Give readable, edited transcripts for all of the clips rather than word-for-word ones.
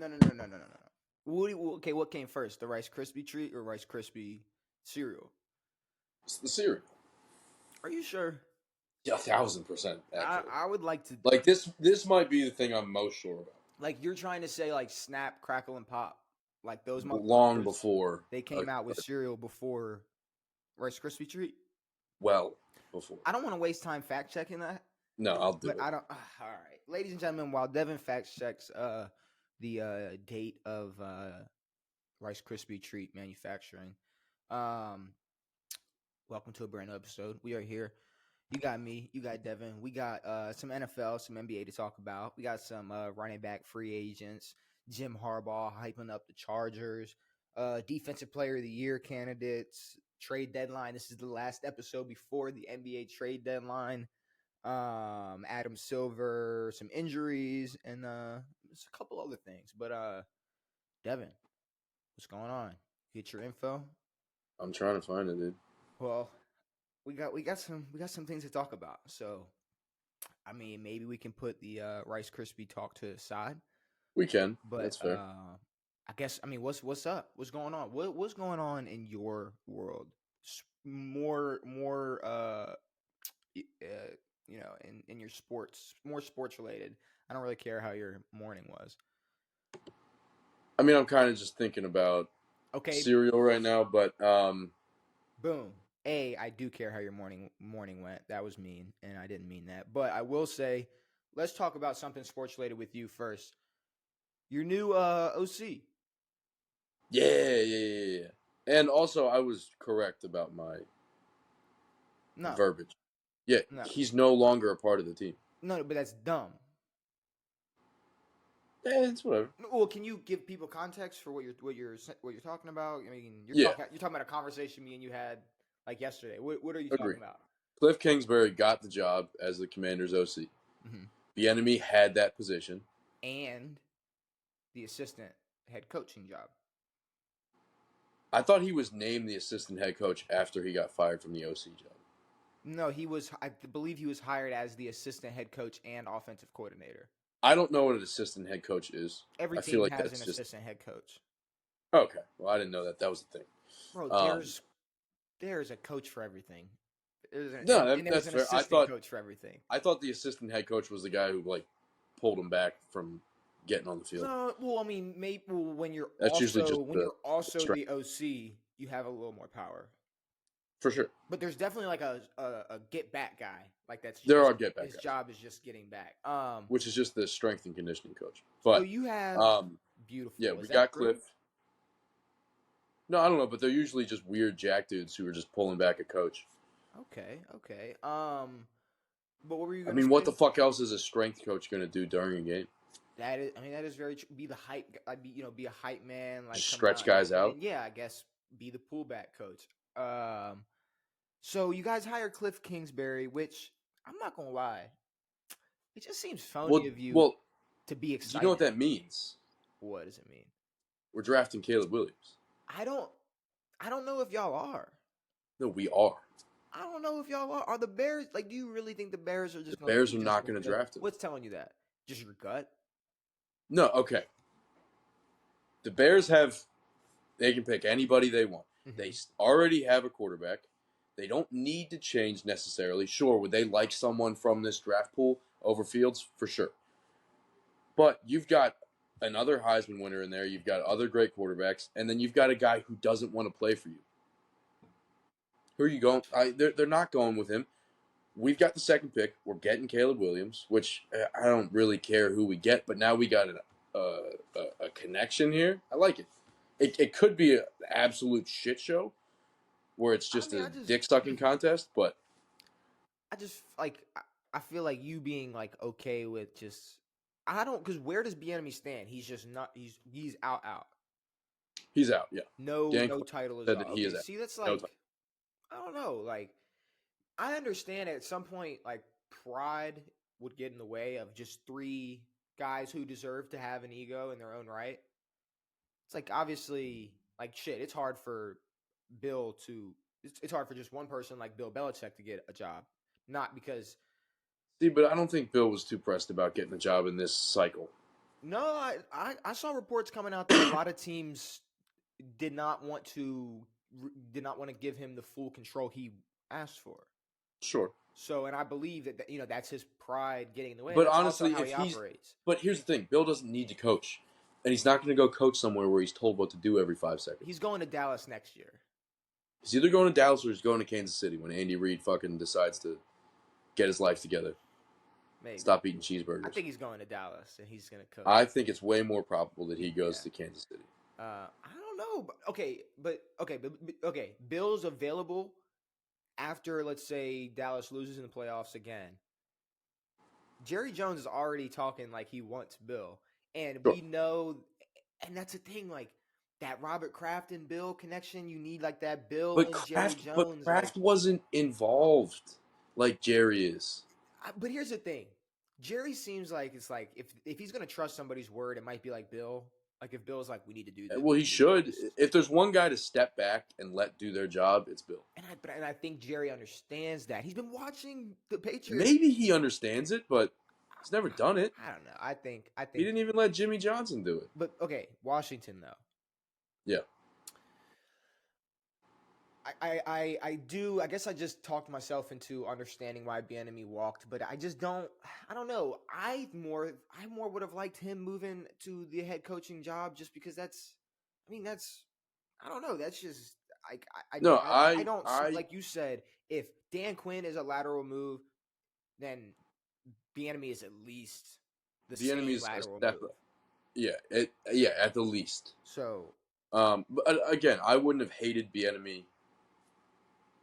No. Okay, what came first, the Rice Krispie treat or Rice Krispie cereal? It's the cereal. Are you sure? Yeah, 1,000% I actually. I would like to Like this might be the thing I'm most sure about. like you're trying to say like Snap, Crackle, and Pop, like those Long motherfuckers. before, They came out with cereal before Rice Krispie treat. well, before. I don't want to waste time fact checking that, No, I'll do but it. I don't. All right, ladies and gentlemen, while Devin fact checks the date of Rice Krispie treat manufacturing, um, welcome to a brand new episode. We are here. You got me. You got Devin. We got some NFL, some NBA to talk about. We got some running back free agents. Jim Harbaugh hyping up the Chargers. Defensive Player of the Year candidates. Trade deadline. This is the last episode before the NBA trade deadline. Adam Silver, some injuries, and just a couple other things. But Devin, what's going on? Get your info. I'm trying to find it, dude. Well, we got some things to talk about. So, I mean, maybe we can put the Rice Krispie talk to the side. We can. But That's fair. I guess I mean, what's up? What's going on? What's going on in your world? More you know, in your sports, more sports related. I don't really care how your morning was. I mean, I'm kind of just thinking about Okay, cereal right now, but boom. I do care how your morning went. That was mean, and I didn't mean that. But I will say, let's talk about something sports related with you first. Your new OC. yeah. And also, I was correct about my No, verbiage. Yeah, no, he's no longer a part of the team. no. But that's dumb. Yeah, it's whatever. Well, can you give people context for what you're talking about? I mean, Yeah, you're talking about a conversation me and you had like yesterday. What are you agree. talking about? Cliff Kingsbury got the job as the Commander's OC. Mm-hmm. The enemy had that position. And the assistant head coaching job. I thought he was named the assistant head coach after he got fired from the OC job. No, he was. I believe he was hired as the assistant head coach and offensive coordinator. I don't know what an assistant head coach is. Every I feel team like has that's an just assistant head coach. okay. Well, I didn't know that. That was the thing. Bro, there's a coach for everything. No, And there's that's an fair. assistant coach for everything. I thought the assistant head coach was the guy who like pulled him back from getting on the field. No, well, I mean, maybe when you're That's also usually just the OC, you have a little more power. for sure. But there's definitely like a get back guy. Like There are get back his guys, job is just getting back. which is just the strength and conditioning coach. So But you have beautiful. yeah, Is we that got true? Cliff. No, I don't know, but they're usually just weird jack dudes who are just pulling back a coach. Okay. But what were you I gonna mean, say? what the fuck else is a strength coach going to do during a game? That is very true. Be the hype. Be a hype man. Like Just come stretch guys out. And yeah, I guess be the pullback coach. So you guys hired Cliff Kingsbury, which I'm not gonna lie, it just seems phony of you to be excited. You know what that means? What does it mean? We're drafting Caleb Williams. I don't know if y'all are. No, we are. I don't know if y'all are. Are the Bears like? Do you really think the Bears are just? The Bears are not going to draft him. What's telling you that? Just your gut? No, okay. The Bears they can pick anybody they want. Mm-hmm. They already have a quarterback. They don't need to change necessarily. Sure, would they like someone from this draft pool over Fields? For sure. But you've got another Heisman winner in there. You've got other great quarterbacks. And then you've got a guy who doesn't want to play for you. Who are you going? They're not going with him. We've got the second pick. We're getting Caleb Williams, which I don't really care who we get. But now we got a connection here. I like it. It could be an absolute shit show where it's just a dick-sucking contest, but I just I feel like you being like okay with just because where does Bieniemy stand? He's just not. He's out. He's out. Yeah. No title is out. Okay, is out. See, that's like I don't know. Like I understand at some point like pride would get in the way of just three guys who deserve to have an ego in their own right. It's like obviously like shit. It's hard for Bill to. It's hard for just one person like Bill Belichick to get a job. Not because. See, but I don't think Bill was too pressed about getting a job in this cycle. No, I saw reports coming out that a lot of teams did not want to give him the full control he asked for. Sure. So, and I believe that that's his pride getting in the way, and But that's also honestly, how he operates. but here's the thing: Bill doesn't need to coach, and he's not going to go coach somewhere where he's told what to do every 5 seconds. He's going to Dallas next year. He's either going to Dallas or he's going to Kansas City when Andy Reid fucking decides to get his life together. Maybe. Stop eating cheeseburgers. I think he's going to Dallas, and he's going to coach. I think it's way more probable that he goes to Kansas City. I don't know. Okay. Bill's available after, let's say, Dallas loses in the playoffs again. Jerry Jones is already talking like he wants Bill, and we know, and that's the thing, like that Robert Kraft and Bill connection. You need like that Bill and Jerry Jones. But Kraft wasn't involved like Jerry is. But here's the thing: Jerry seems like it's like if he's gonna trust somebody's word, it might be like Bill. Like if Bill's like, we need to do this. Well, he should. If there's one guy to step back and let do their job, it's Bill. And I think Jerry understands that. He's been watching the Patriots. Maybe he understands it, but he's never done it. I don't know. I think he didn't even let Jimmy Johnson do it. But okay, Washington though. Yeah. I do. I guess I just talked myself into understanding why Bieniemy walked, but I just don't. I don't know. I more would have liked him moving to the head coaching job just because that's. I mean, that's. I don't know. That's just. I don't like you said. If Dan Quinn is a lateral move, then Bieniemy is at least the same lateral move. Yeah, at the least. So. But again, I wouldn't have hated Bieniemy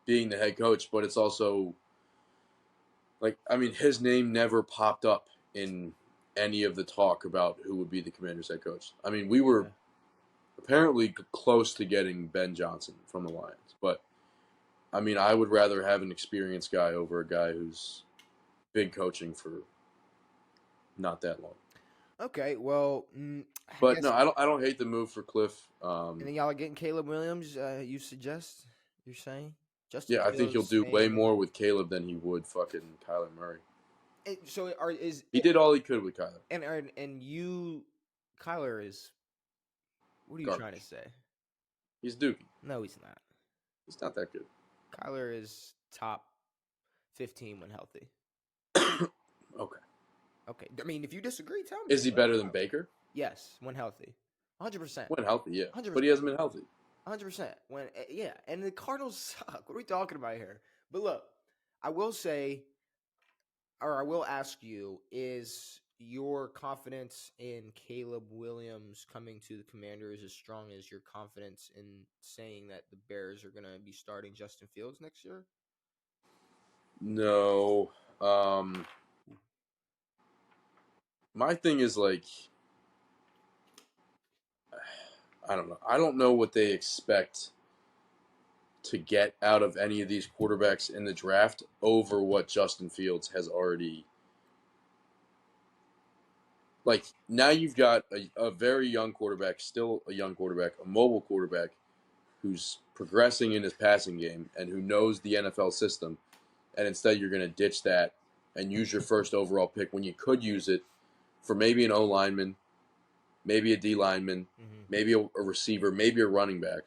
being the head coach, but it's also like, I mean, his name never popped up in any of the talk about who would be the Commanders' head coach. I mean, we were apparently close to getting Ben Johnson from the Lions, but I mean, I would rather have an experienced guy over a guy who's been coaching for not that long. Okay, well, but no, I don't hate the move for Cliff. And then y'all are getting Caleb Williams. You suggest? You're saying? Justin Fields, I think he'll do way more with Caleb than he would fucking Kyler Murray. He did all he could with Kyler. And you, Kyler is. What are you trying to say? He's dookie. No, he's not. He's not that good. Kyler is top 15 when healthy. Okay. I mean, if you disagree, tell me. Is he better than Baker? Yes, when healthy. 100%. When healthy, yeah. 100%. But he hasn't been healthy. 100%. And the Cardinals suck. What are we talking about here? But look, I will say, or I will ask you, is your confidence in Caleb Williams coming to the Commanders as strong as your confidence in saying that the Bears are going to be starting Justin Fields next year? No. My thing is like, I don't know. I don't know what they expect to get out of any of these quarterbacks in the draft over what Justin Fields has already. Like, now you've got a very young quarterback, still a young quarterback, a mobile quarterback who's progressing in his passing game and who knows the NFL system. And instead you're going to ditch that and use your first overall pick when you could use it for maybe an O-lineman, maybe a D-lineman, maybe a receiver, maybe a running back.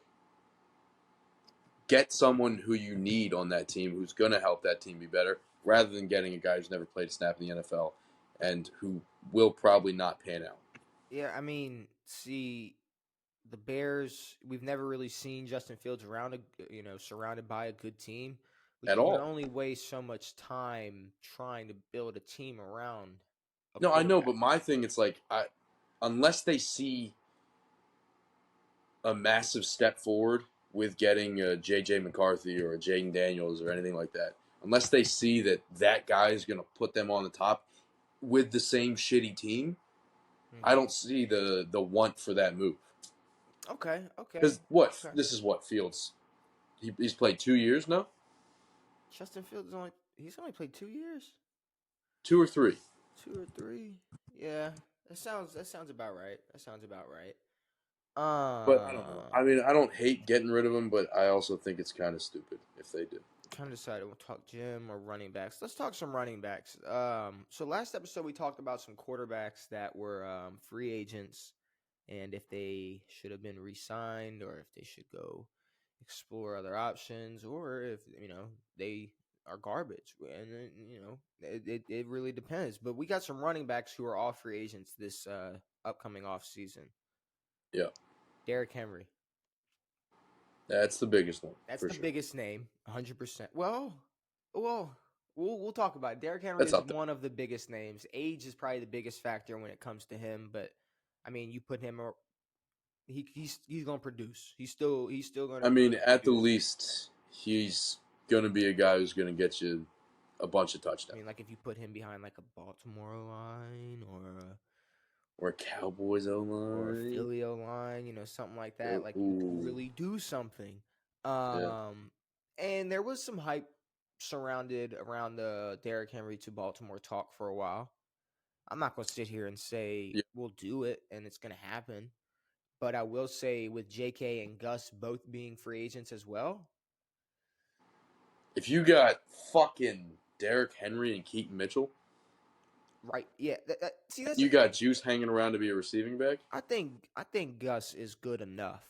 Get someone who you need on that team who's going to help that team be better rather than getting a guy who's never played a snap in the NFL and who will probably not pan out. Yeah, I mean, see, the Bears, we've never really seen Justin Fields surrounded by a good team. At all. You can only waste so much time trying to build a team around. No, I know, but my thing, it's like, unless they see a massive step forward with getting a J.J. McCarthy or a Jaden Daniels or anything like that, unless they see that guy is going to put them on the top with the same shitty team, I don't see the want for that move. Okay. Because this is what Fields, he's played 2 years now? Justin Fields he's only played 2 years? 2 or 3. 2 or 3. Yeah, that sounds about right. But I don't know. I mean, I don't hate getting rid of him, but I also think it's kind of stupid if they do. trying to decide we'll talk Jim or running backs. Let's talk some running backs. So last episode we talked about some quarterbacks that were free agents and if they should have been re-signed or if they should go explore other options or if they are garbage. And it really depends. But we got some running backs who are all free agents this upcoming off season. Yeah. Derrick Henry. That's the biggest one. That's for the sure. biggest name, 100%. Well, we'll talk about it. Derrick Henry That's is up there. one of the biggest names. Age is probably the biggest factor when it comes to him, but I mean, you put him, he's gonna produce. He's still gonna. I mean, at the produce. least, he's going to be a guy who's going to get you a bunch of I touchdowns. mean, like if you put him behind like a Baltimore line Or a Cowboys O-line. or a Philly line, something like that. Like you could really do something. And there was some hype surrounded around the Derrick Henry to Baltimore talk for a while. I'm not going to sit here and say we'll do it and it's going to happen. But I will say with JK and Gus both being free agents as well. If you got fucking Derrick Henry and Keaton Mitchell. Right. Yeah. See, that's you got Juice hanging around to be a receiving back? I think Gus is good enough.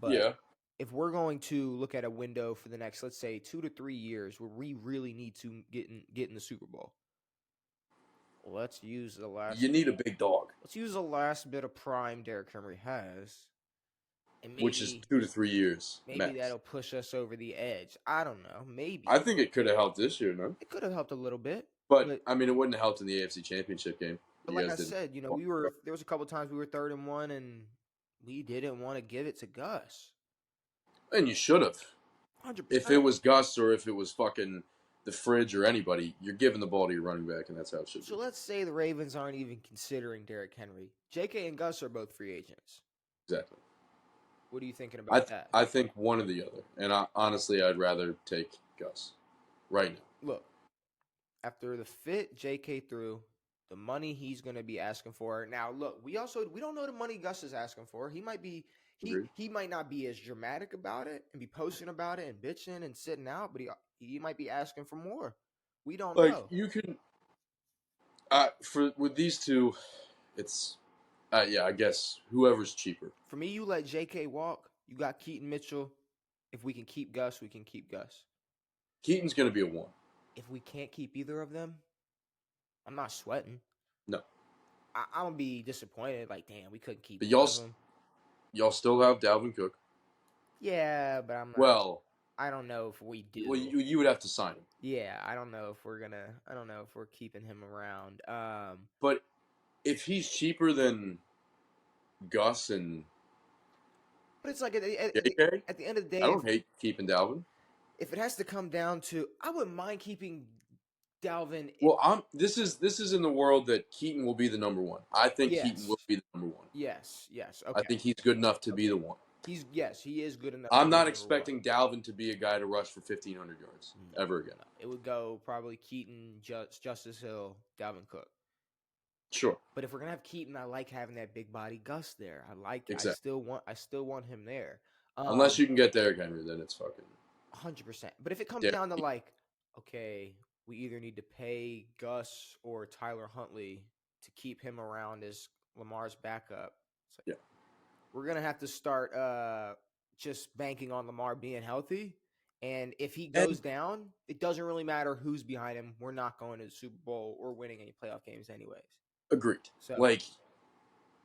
But if we're going to look at a window for the next, let's say, 2 to 3 years where we really need to get in the Super Bowl, let's use the last. You need a big dog. Let's use the last bit of prime Derrick Henry has, and maybe, which is 2 to 3 years. Maybe max. that'll push us over the edge. I don't know. Maybe. I think it could have helped this year, no? It could have helped a little bit, but I mean, it wouldn't have helped in the AFC Championship game. But like I said, there was a couple times we were 3rd and 1, and we didn't want to give it to Gus. And you should have. 100%. If it was Gus or if it was fucking the Fridge or anybody, you're giving the ball to your running back, and that's how it should be. So let's say the Ravens aren't even considering Derrick Henry. JK and Gus are both free agents. Exactly. What are you thinking about that? I think one or the other. And honestly, I'd rather take Gus right now. Look, after the fit JK threw, the money he's going to be asking for. Now, look, we don't know the money Gus is asking for. He might be he might not be as dramatic about it and be posting about it and bitching and sitting out, but he might be asking for more. We don't know. You can with these two, it's I guess whoever's cheaper. For me, you let JK walk. You got Keaton Mitchell. If we can keep Gus, we can keep Gus. Keaton's going to be a 1. If we can't keep either of them, I'm not sweating. No. I'm going to be disappointed. Like, damn, we couldn't keep but them. Y'all still have Dalvin Cook. Yeah, but I'm not. Well, I don't know if we do. Well, you would have to sign him. Yeah, I don't know if we're keeping him around. But if he's cheaper than Gus and but it's like at the end of the day, I don't hate keeping Dalvin. If it has to come down to, I wouldn't mind keeping Dalvin. Well, this is in the world that Keaton will be the number 1. I think Keaton will be the number 1. Yes. Okay. I think he's good enough to be the 1. He is good enough. I'm not expecting Dalvin to be a guy to rush for 1,500 yards ever again. No. It would go probably Keaton, Justice Hill, Dalvin Cook. Sure. But if we're gonna have Keaton, I like having that big body Gus there. Exactly. I still want him there. Unless you can get Derrick Henry, then it's fucking 100%. But if it comes down to like, okay, we either need to pay Gus or Tyler Huntley to keep him around as Lamar's backup. It's like, we're going to have to start just banking on Lamar being healthy. And if he goes down, it doesn't really matter who's behind him. We're not going to the Super Bowl or winning any playoff games anyways. Agreed. So,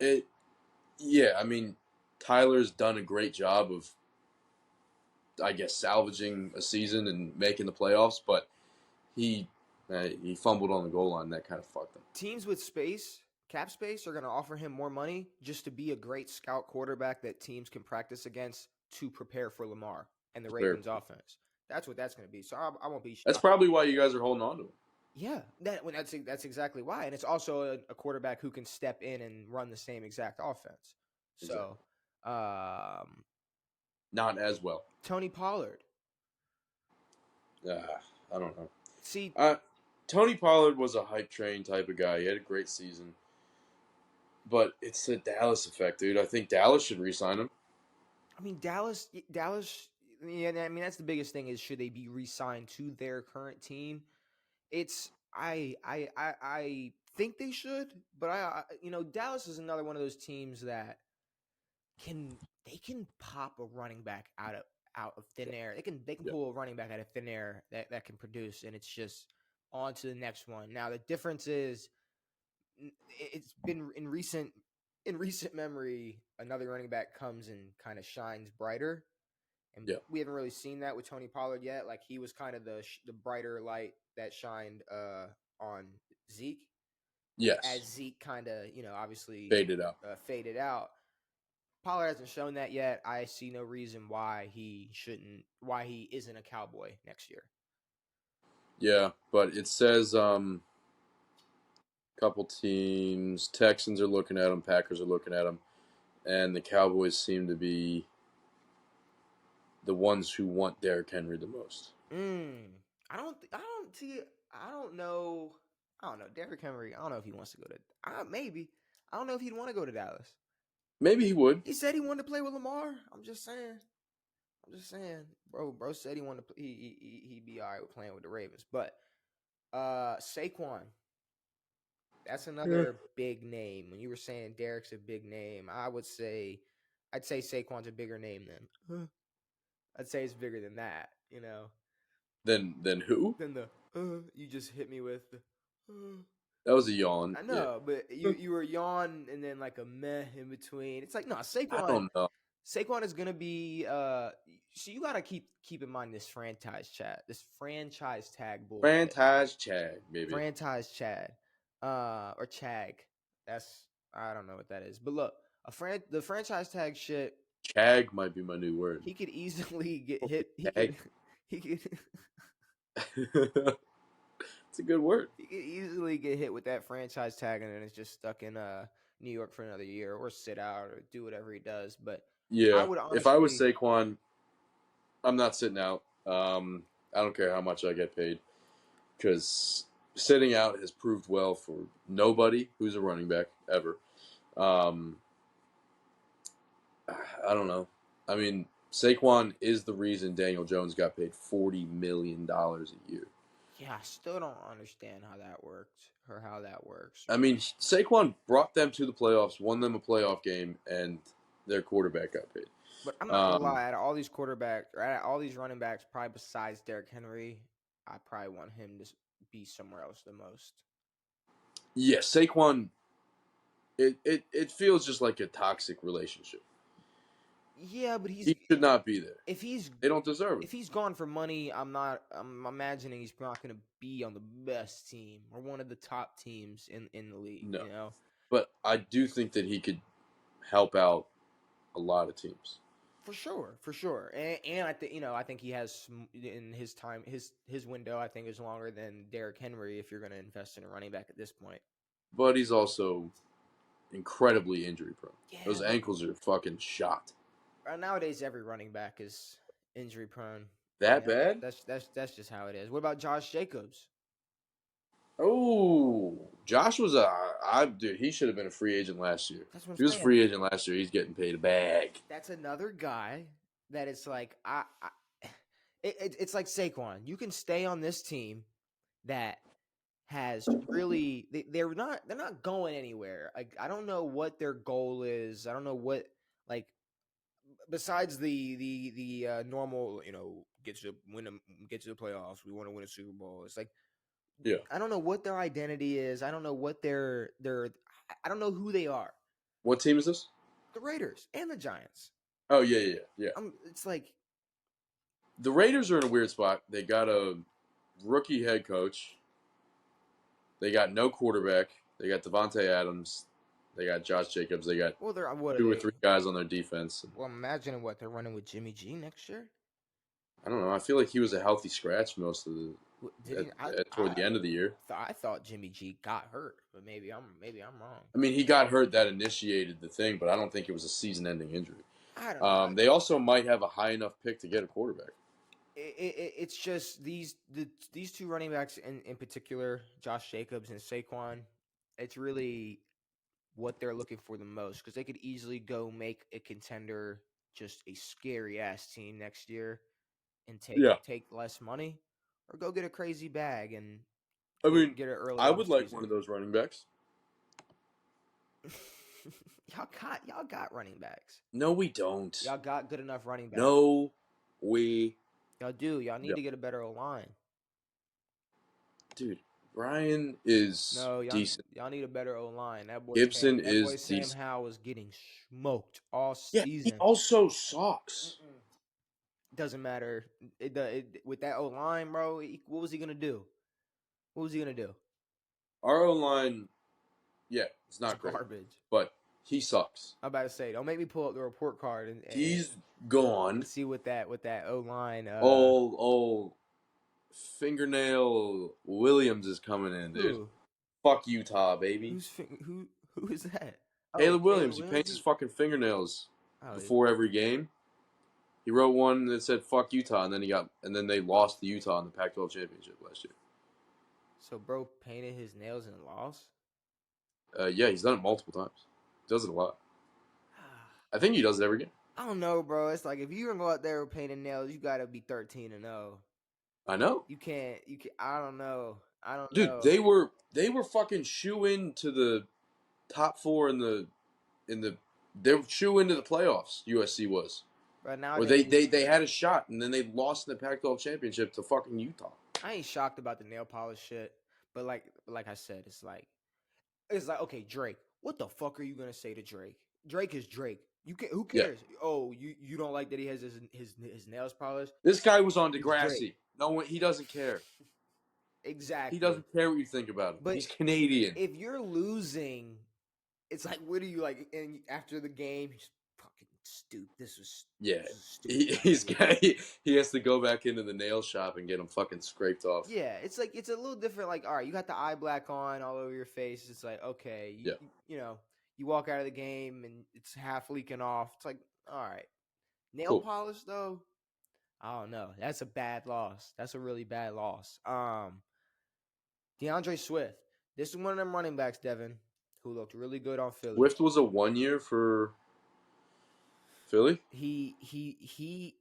I mean, Tyler's done a great job of, I guess, salvaging a season and making the playoffs, but he fumbled on the goal line. That kind of fucked him. Teams with cap space, are going to offer him more money just to be a great scout quarterback that teams can practice against to prepare for Lamar and the Ravens offense. That's what that's going to be. So I won't be shocked. That's probably why you guys are holding on to him. Yeah, that's exactly why. And it's also a quarterback who can step in and run the same exact offense. Exactly. So, not as well. Tony Pollard. I don't know. See, Tony Pollard was a hype train type of guy. He had a great season. But it's the Dallas effect, dude. I think Dallas should re-sign him. I mean, Dallas, Yeah, I mean that's the biggest thing is should they be re-signed to their current team? It's I think they should, but Dallas is another one of those teams that can they can pop a running back out of thin air. They can Yeah. pull a running back out of thin air that can produce, and it's just on to the next one. Now the difference is it's been in recent memory, another running back comes and kind of shines brighter, and Yeah. we haven't really seen that with Tony Pollard yet. Like he was kind of the brighter light that shined on Zeke Yes. as Zeke kind of obviously Faded out. faded out. Pollard hasn't shown that yet. I see no reason why he isn't a Cowboy next year. Yeah, but it says couple teams, Texans are looking at him, Packers are looking at him, and the Cowboys seem to be the ones who want Derrick Henry the most. I don't know. I don't know. Derrick Henry. I don't know if he wants to go to. Maybe. I don't know if he'd want to go to Dallas. Maybe he would. He said he wanted to play with Lamar. I'm just saying. Bro said he wanted to. He'd be all right with playing with the Ravens. But Saquon. That's Yeah. another big name. When you were saying Derek's a big name, I'd say Saquon's a bigger name than. I'd say it's bigger than that. Then who? Than the you just hit me with the. That was a yawn. I Yeah. know, but you were yawn and then like a meh in between. It's like no, I Saquon. don't know. Saquon is gonna be. So you gotta keep in mind this franchise tag bullshit. Franchise Chad, baby. Franchise Chad, or Chag. That's I don't know what that is, but look, the franchise tag shit. Chag might be my new word. He could easily get hit. Chag. He could. It's a good word. He could easily get hit with that franchise tag and then it's just stuck in New York for another year or sit out or do whatever he does. But I Yeah. would If I was honestly. Saquon, I'm not sitting out. I don't care how much I get paid because sitting out has proved well for nobody who's a running back ever. Um, I don't know. I mean, Saquon is the reason Daniel Jones got paid $40 million a year. Yeah, I still don't understand how that worked or how that works. I mean, Saquon brought them to the playoffs, won them a playoff game, and their quarterback got paid. But I'm not gonna lie, out of all these quarterbacks or out of all these running backs, probably besides Derrick Henry, I probably want him to be somewhere else the most. Yeah, Saquon, it feels just like a toxic relationship. Yeah, but He should not be there. if he's They don't deserve him. if he's gone for money, I'm imagining he's not going to be on the best team or one of the top teams in the league. No. But I do think that he could help out a lot of teams. For sure, and I think he has in his time his window. I think is longer than Derrick Henry if you're going to invest in a running back at this point. But he's also incredibly injury prone. Yeah, Those ankles are fucking shot. Nowadays every running back is injury prone. That bad? That's just how it is. What about Josh Jacobs? Oh, Josh was dude. He should have been a free agent last year. That's what I'm If he was a saying. free agent last year, he's getting paid a bag. That's another guy that it's like it's like Saquon. You can stay on this team that has really they're not going anywhere. Like I don't know what their goal is. I don't know what like besides the normal get to the playoffs. We want to win a Super Bowl. It's like Yeah. I don't know what their identity is. I don't know what I don't know who they are. What team is this? The Raiders and the Giants. Oh yeah. It's like The Raiders are in a weird spot. They got a rookie head coach. They got no quarterback. They got Devontae Adams. They got Josh Jacobs. They got they're two or three guys on their defense. Well, I'm imagining what they're running with Jimmy G next year. I don't know. I feel like he was a healthy scratch most of toward the end of the year. I thought Jimmy G got hurt, but maybe I'm wrong. I mean, he got hurt. That initiated the thing, but I don't think it was a season-ending injury. I don't know. They also might have a high enough pick to get a quarterback. It's just these two running backs in particular, Josh Jacobs and Saquon. It's really what they're looking for the most because they could easily go make a contender just a scary ass team next year. and Yeah. take less money, or go get a crazy bag and I mean, get it early I off would like season. one of those running backs. y'all got running backs. No, we don't. Y'all got good enough running backs. No, we Y'all do. Y'all need don't. to get a better line. Dude, Ryan is No, decent. y'all need a better O line. Gibson That boy is Sam decent. Howell was getting smoked all Yeah, he season. also sucks. Doesn't matter. With that O line, bro. What was he gonna do? What was he gonna do? Our O line, yeah, it's It's not great, garbage. but he sucks. I'm about to say, don't make me pull up the report card He's gone. and see what that O line. Old fingernail Williams is coming in, dude. Who? Fuck Utah, baby. Who is that? Oh, Caleb Caleb Williams. He Williams. paints his fucking fingernails Oh, before every game. He wrote one that said "fuck Utah," and then they lost to Utah in the Pac-12 championship last year. so bro painted his nails and lost. Yeah, he's done it multiple times. He does it a lot. I think he does it every game. I don't know, bro. It's like if you're gonna go out there with painted nails, you gotta be 13-0. I know. You can't. I don't know. Dude, they were fucking shoe in to the top four in the they were shoe into the playoffs. USC was, But or nowadays, they had a shot, and then they lost in the Pac-12 championship to fucking Utah. I ain't shocked about the nail polish shit. But like I said, it's like okay, Drake. What the fuck are you gonna say to Drake? Drake is Drake. You can Who Yeah. cares? Oh, you don't like that he has his nails polished? This guy was on He's Degrassi. Drake. No one, he doesn't care. Exactly. He doesn't care what you think about him. But He's Canadian. if you're losing, it's like, what are you like? And after the game, he's fucking stupid. This was stupid. He has to go back into the nail shop and get him fucking scraped off. Yeah, it's like it's a little different. Like, all right, you got the eye black on all over your face. It's like, okay, you know, you walk out of the game and it's half leaking off. It's like, all right, nail polish though. I don't know. That's a bad loss. That's a really bad loss. DeAndre Swift. This is one of them running backs, Devin, who looked really good on Philly. Swift was a 1 year for Philly. He.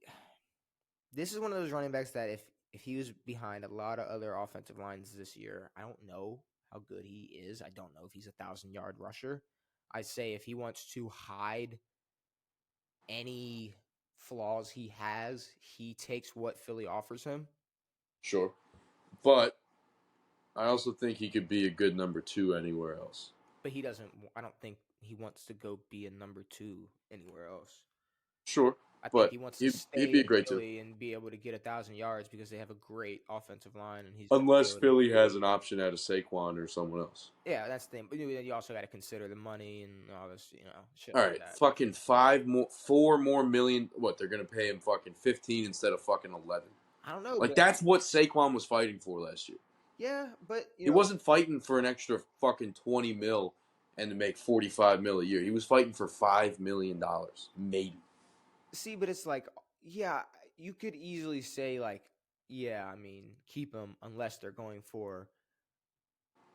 This is one of those running backs that if he was behind a lot of other offensive lines this year, I don't know how good he is. I don't know if he's 1,000-yard rusher. I say if he wants to hide any flaws he has, he takes what Philly offers him. Sure. But I also think he could be a good number 2 anywhere else. But he doesn't. I don't think he wants to go be a number 2 anywhere else. Sure. I think he wants to stay he'd be a great in Philly and be able to get 1,000 yards because they have a great offensive line, and unless Philly has an option out of Saquon or someone else. Yeah, that's the thing. But you also got to consider the money and all this, shit. All like right, that. fucking 4 more million. What, they're gonna pay him fucking 15 instead of fucking 11? I don't know. Like, that's what Saquon was fighting for last year. Yeah, but he wasn't fighting for an extra fucking 20 mil and to make 45 mil a year. He was fighting for $5 million, maybe. See, but it's like, yeah, you could easily say like, yeah, I mean, keep him unless they're going for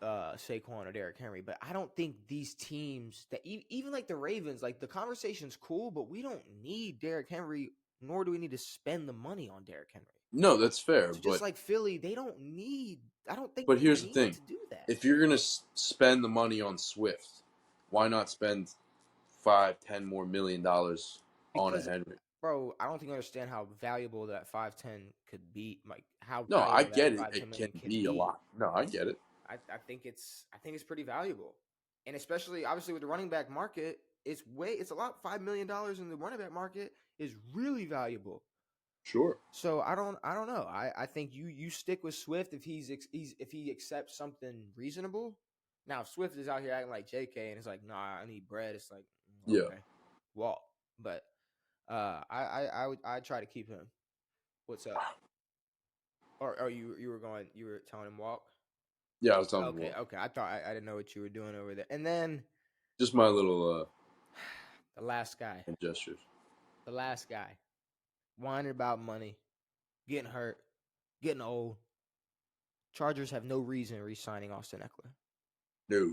Saquon or Derrick Henry. But I don't think these teams that even like the Ravens, like the conversation's cool, but we don't need Derrick Henry, nor do we need to spend the money on Derrick Henry. No, that's fair. So just like Philly, they don't need. I don't think. But here's the thing: to do that. If you're gonna spend the money on Swift, why not spend $5-10 more million on a Henry? Bro, I don't think you understand how valuable that 5-10 could be. Like how. No, I get it. It can be a lot. No, I get it. I think it's pretty valuable, and especially obviously with the running back market, it's a lot. $5 million in the running back market is really valuable. Sure. So I don't know. I think you stick with Swift if if he accepts something reasonable. Now if Swift is out here acting like JK and it's like, nah, I need bread. It's like, okay, walk. But I try to keep him. What's up? Or you were telling him walk? Yeah, I was telling him walk. Okay. I thought I didn't know what you were doing over there. And then just my little the last guy. And gestures. The last guy. Whining about money, getting hurt, getting old. Chargers have no reason re-signing Austin Eckler. No.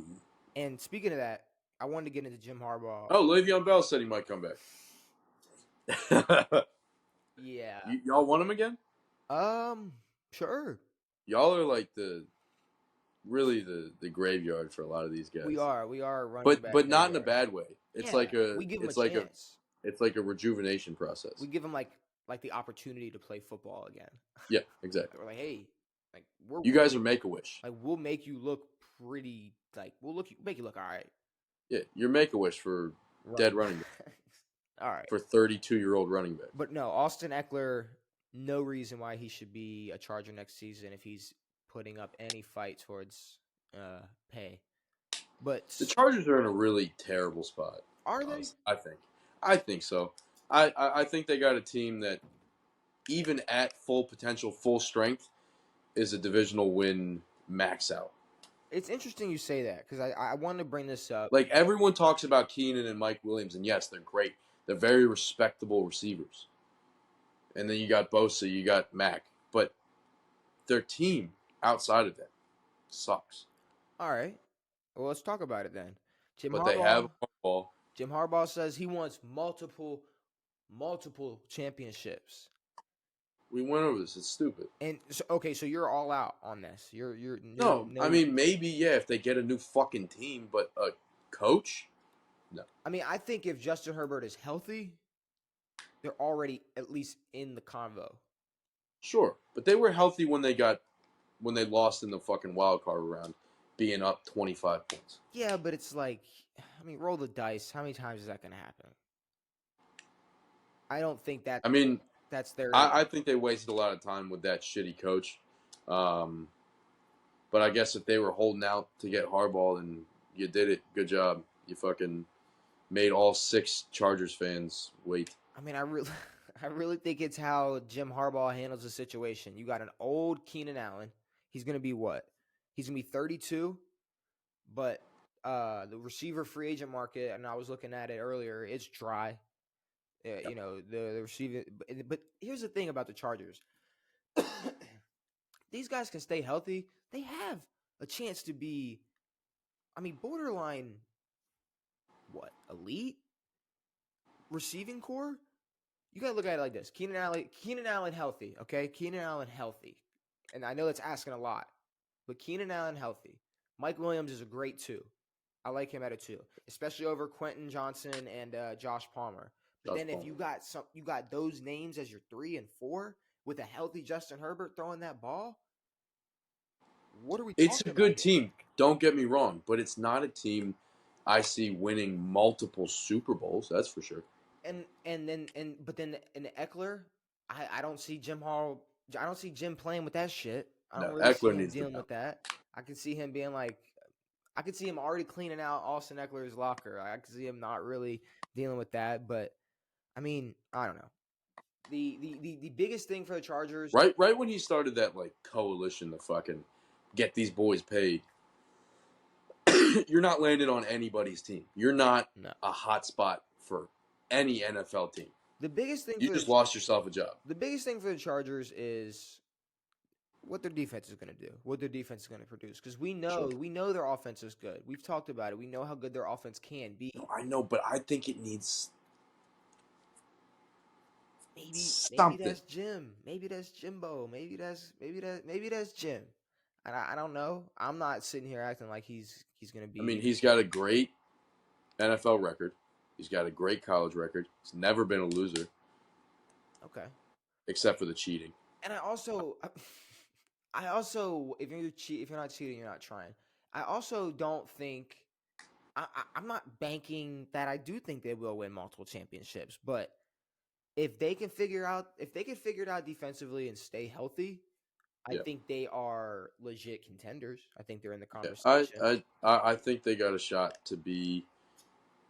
And speaking of that, I wanted to get into Jim Harbaugh. Oh, Le'Veon Bell said he might come back. Yeah. Y'all want him again? Sure. Y'all are like really the graveyard for a lot of these guys. We are a running But back not in a graveyard. bad way. It's Yeah, like a we give them a it's like a chance. it's like a rejuvenation process. We give them like the opportunity to play football again. Yeah, exactly. We're like, hey, like we're You guys are Make-A-Wish. like we'll make you look pretty. Like we'll make you look all right. Yeah, you're Make-A-Wish for dead running back. All right. For 32-year-old running back. But no, Austin Eckler, no reason why he should be a Charger next season if he's putting up any fight towards pay. But the Chargers are in a really terrible spot. Are they? I think so. I think they got a team that, even at full potential, full strength, is a divisional win max out. It's interesting you say that because I wanted to bring this up. Like, everyone talks about Keenan and Mike Williams, and yes, they're great. They're very respectable receivers. And then you got Bosa, you got Mac. But their team outside of that sucks. All right. Well, let's talk about it then. They have Harbaugh. Jim Harbaugh says he wants multiple championships. We went over this. It's stupid. And so you're all out on this. You're no. I mean, maybe if they get a new fucking team, but a coach, no. I mean, I think if Justin Herbert is healthy, they're already at least in the convo. Sure, but they were healthy when they lost in the fucking wild card round, being up 25 points. Yeah, but it's like, I mean, roll the dice. How many times is that going to happen? I don't think that. I mean, that's their. I think they wasted a lot of time with that shitty coach. But I guess if they were holding out to get Harbaugh, then you did it. Good job. You fucking made all 6 Chargers fans wait. I mean, I really think it's how Jim Harbaugh handles the situation. You got an old Keenan Allen. He's going to be what? He's going to be 32. But the receiver free agent market, and I was looking at it earlier, it's dry. Yep. You know, the receiver. But here's the thing about the Chargers. These guys can stay healthy. They have a chance to be, I mean, borderline, elite receiving core? You got to look at it like this. Keenan Allen healthy, okay? Keenan Allen healthy. And I know that's asking a lot, but Keenan Allen healthy. Mike Williams is a great 2. I like him at a 2, especially over Quentin Johnson and Josh Palmer. But then if you got those names as your 3 and 4 with a healthy Justin Herbert throwing that ball, what are we talking about? It's a good team. Don't get me wrong, but it's not a team I see winning multiple Super Bowls. That's for sure. But then in Eckler, I don't see Jim playing with that shit. I don't really see him dealing with that. I can see him being like, I could see him already cleaning out Austin Eckler's locker. I could see him not really dealing with that. But I mean, I don't know. The biggest thing for the Chargers, right when he started that like coalition to fucking get these boys paid, you're not landing on anybody's team. You're not a hot spot for any NFL team. The biggest thing you just lost yourself a job. The biggest thing for the Chargers is what their defense is going to do, what their defense is going to produce. Because we know their offense is good. We've talked about it. We know how good their offense can be. No, I know, but I think it needs maybe that's Jim. Maybe that's Jimbo. Maybe that's Jim. And I don't know. I'm not sitting here acting like he's going to be. I mean, he's got a great NFL record. He's got a great college record. He's never been a loser. Okay. Except for the cheating. And I also, if you're not cheating, you're not trying. I also don't think, I'm not banking that I do think they will win multiple championships. But if they can figure it out defensively and stay healthy, I think they are legit contenders. I think they're in the conversation. I think they got a shot to be